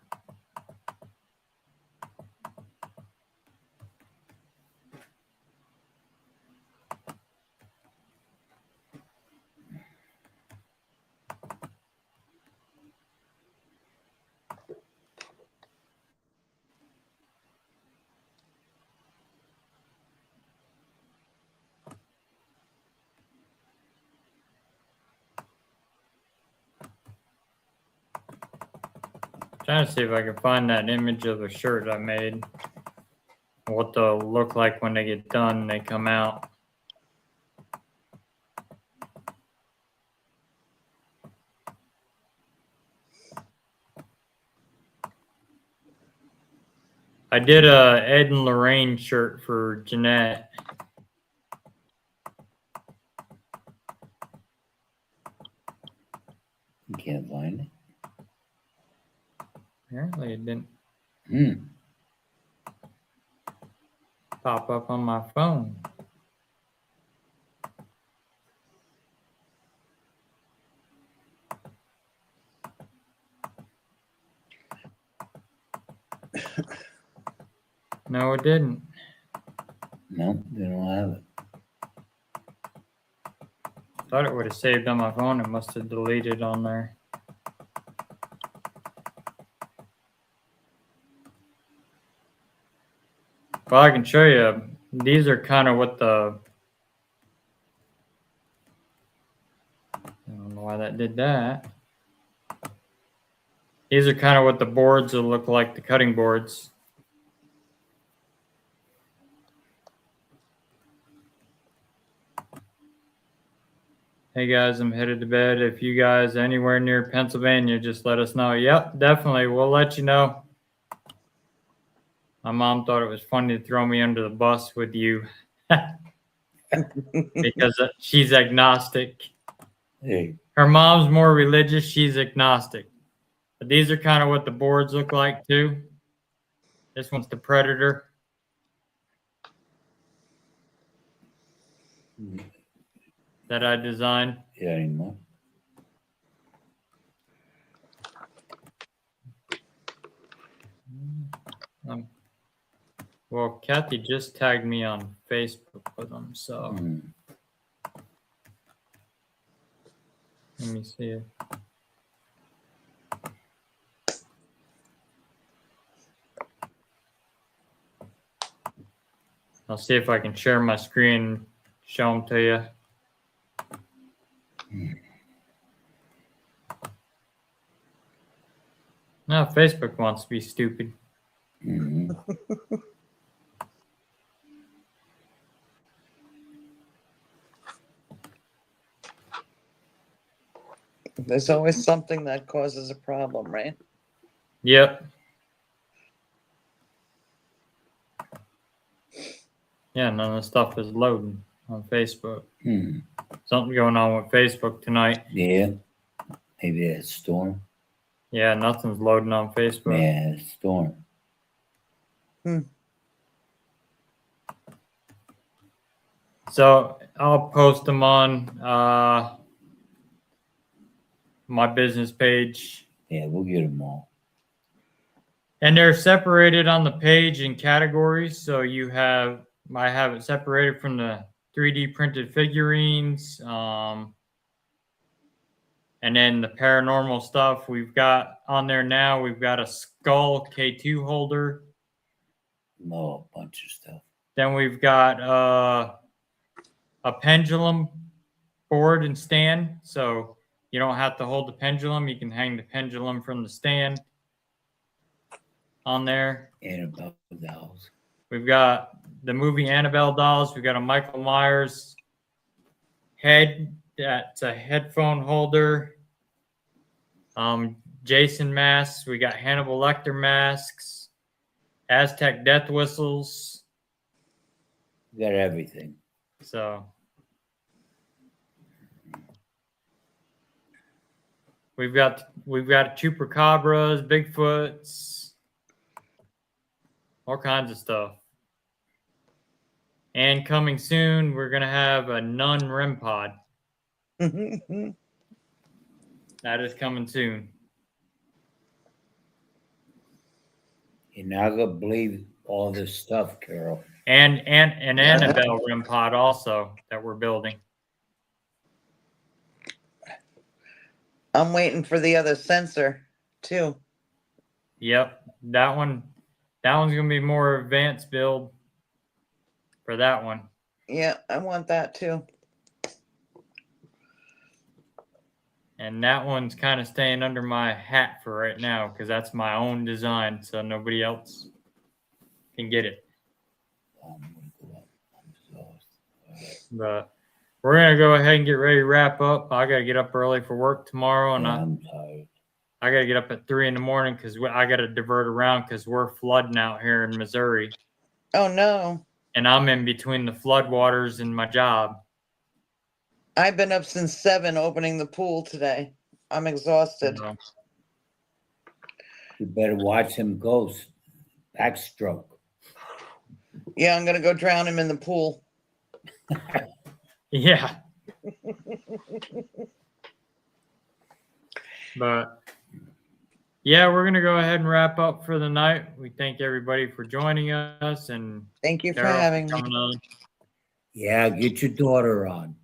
S1: Trying to see if I can find that image of the shirt I made. What they'll look like when they get done and they come out. I did a Ed and Lorraine shirt for Jeanette.
S3: You can't find it.
S1: Apparently it didn't
S3: Hmm.
S1: pop up on my phone. No, it didn't.
S3: No, they don't have it.
S1: Thought it would have saved on my phone. It must have deleted on there. Well, I can show you. These are kind of what the... I don't know why that did that. These are kind of what the boards will look like, the cutting boards. Hey guys, I'm headed to bed. If you guys anywhere near Pennsylvania, just let us know. Yep, definitely. We'll let you know. My mom thought it was funny to throw me under the bus with you because she's agnostic.
S3: Hey,
S1: Her mom's more religious. She's agnostic. But these are kind of what the boards look like too. This one's the Predator. That I designed.
S3: yeah, anymore.
S1: Well, Kathy just tagged me on Facebook with them, so
S3: Hmm.
S1: let me see it. I'll see if I can share my screen and show them to you. No, Facebook wants to be stupid.
S3: Hmm.
S2: There's always something that causes a problem, right?
S1: Yep. Yeah, none of the stuff is loading on Facebook.
S3: Hmm.
S1: Something going on with Facebook tonight.
S3: Yeah. Maybe that storm.
S1: Yeah, nothing's loading on Facebook.
S3: Yeah, that storm.
S1: So I'll post them on my business page.
S3: Yeah, we'll get them all.
S1: And they're separated on the page in categories. So I have it separated from the 3D printed figurines. And then the paranormal stuff we've got on there now. We've got a skull K2 holder.
S3: No, a bunch of stuff.
S1: Then we've got a pendulum board and stand. So you don't have to hold the pendulum. You can hang the pendulum from the stand on there.
S3: Annabelle dolls.
S1: We've got the movie Annabelle dolls. We've got a Michael Myers head. That's a headphone holder. Jason masks. We got Hannibal Lecter masks. Aztec death whistles.
S3: We got everything.
S1: So we've got chupacabras, Bigfoots, all kinds of stuff. And coming soon, we're gonna have a nun REM pod. That is coming soon.
S3: You're not gonna believe all this stuff, Carol.
S1: And an Annabelle REM pod also that we're building.
S2: I'm waiting for the other sensor too.
S1: Yep, that one's gonna be more advanced build for that one.
S2: Yeah, I want that too.
S1: And that one's kind of staying under my hat for right now because that's my own design, so nobody else can get it.
S3: I'm gonna go up. I'm exhausted.
S1: But we're gonna go ahead and get ready to wrap up. I gotta get up early for work tomorrow, and
S3: I'm tired.
S1: I gotta get up at 3 in the morning because I gotta divert around because we're flooding out here in Missouri,
S2: Oh no.
S1: and I'm in between the floodwaters and my job.
S2: I've been up since 7 opening the pool today. I'm exhausted.
S1: So,
S3: You better watch him go. Backstroke.
S2: Yeah, I'm gonna go drown him in the pool.
S1: yeah. But yeah, we're gonna go ahead and wrap up for the night. We thank everybody for joining us and
S2: Thank you for
S1: Carol
S2: having me.
S1: coming on.
S3: Yeah, get your daughter on.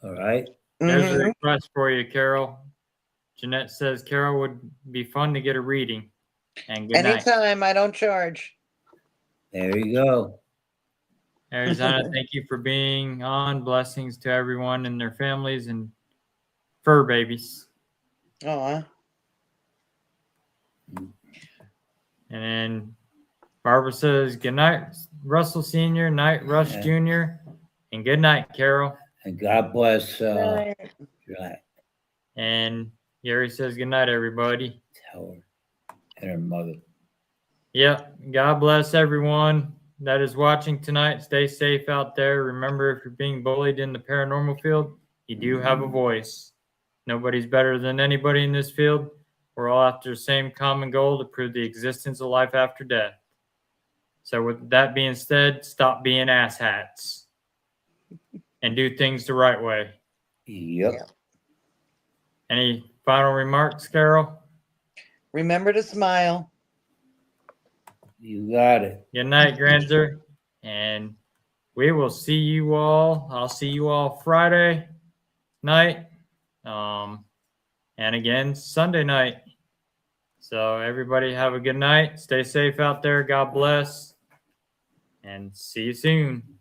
S3: All right.
S1: There's a
S2: Mhm.
S1: request for you, Carol. Jeanette says Carol would be fun to get a reading. And good night.
S2: Anytime, I don't charge.
S3: There you go.
S1: Arizona, thank you for being on. Blessings to everyone and their families and fur babies.
S2: Aw.
S1: And then Barbara says, good night, Russell Sr., night, Russ
S3: Yeah.
S1: Jr., and good night, Carol.
S3: And God bless.
S2: Right.
S3: Right.
S1: And Gary says, good night, everybody.
S3: Tell her and her mother.
S1: Yep. God bless everyone that is watching tonight. Stay safe out there. Remember, if you're being bullied in the paranormal field, you do have a voice. Nobody's better than anybody in this field. We're all after the same common goal to prove the existence of life after death. So with that being said, stop being asshats and do things the right way.
S3: Yep.
S2: Yeah.
S1: Any final remarks, Carol?
S2: Remember to smile.
S3: You got it.
S1: Good night, Granzer. And we will see you all. I'll see you all Friday night. And again, Sunday night. So everybody have a good night. Stay safe out there. God bless. And see you soon.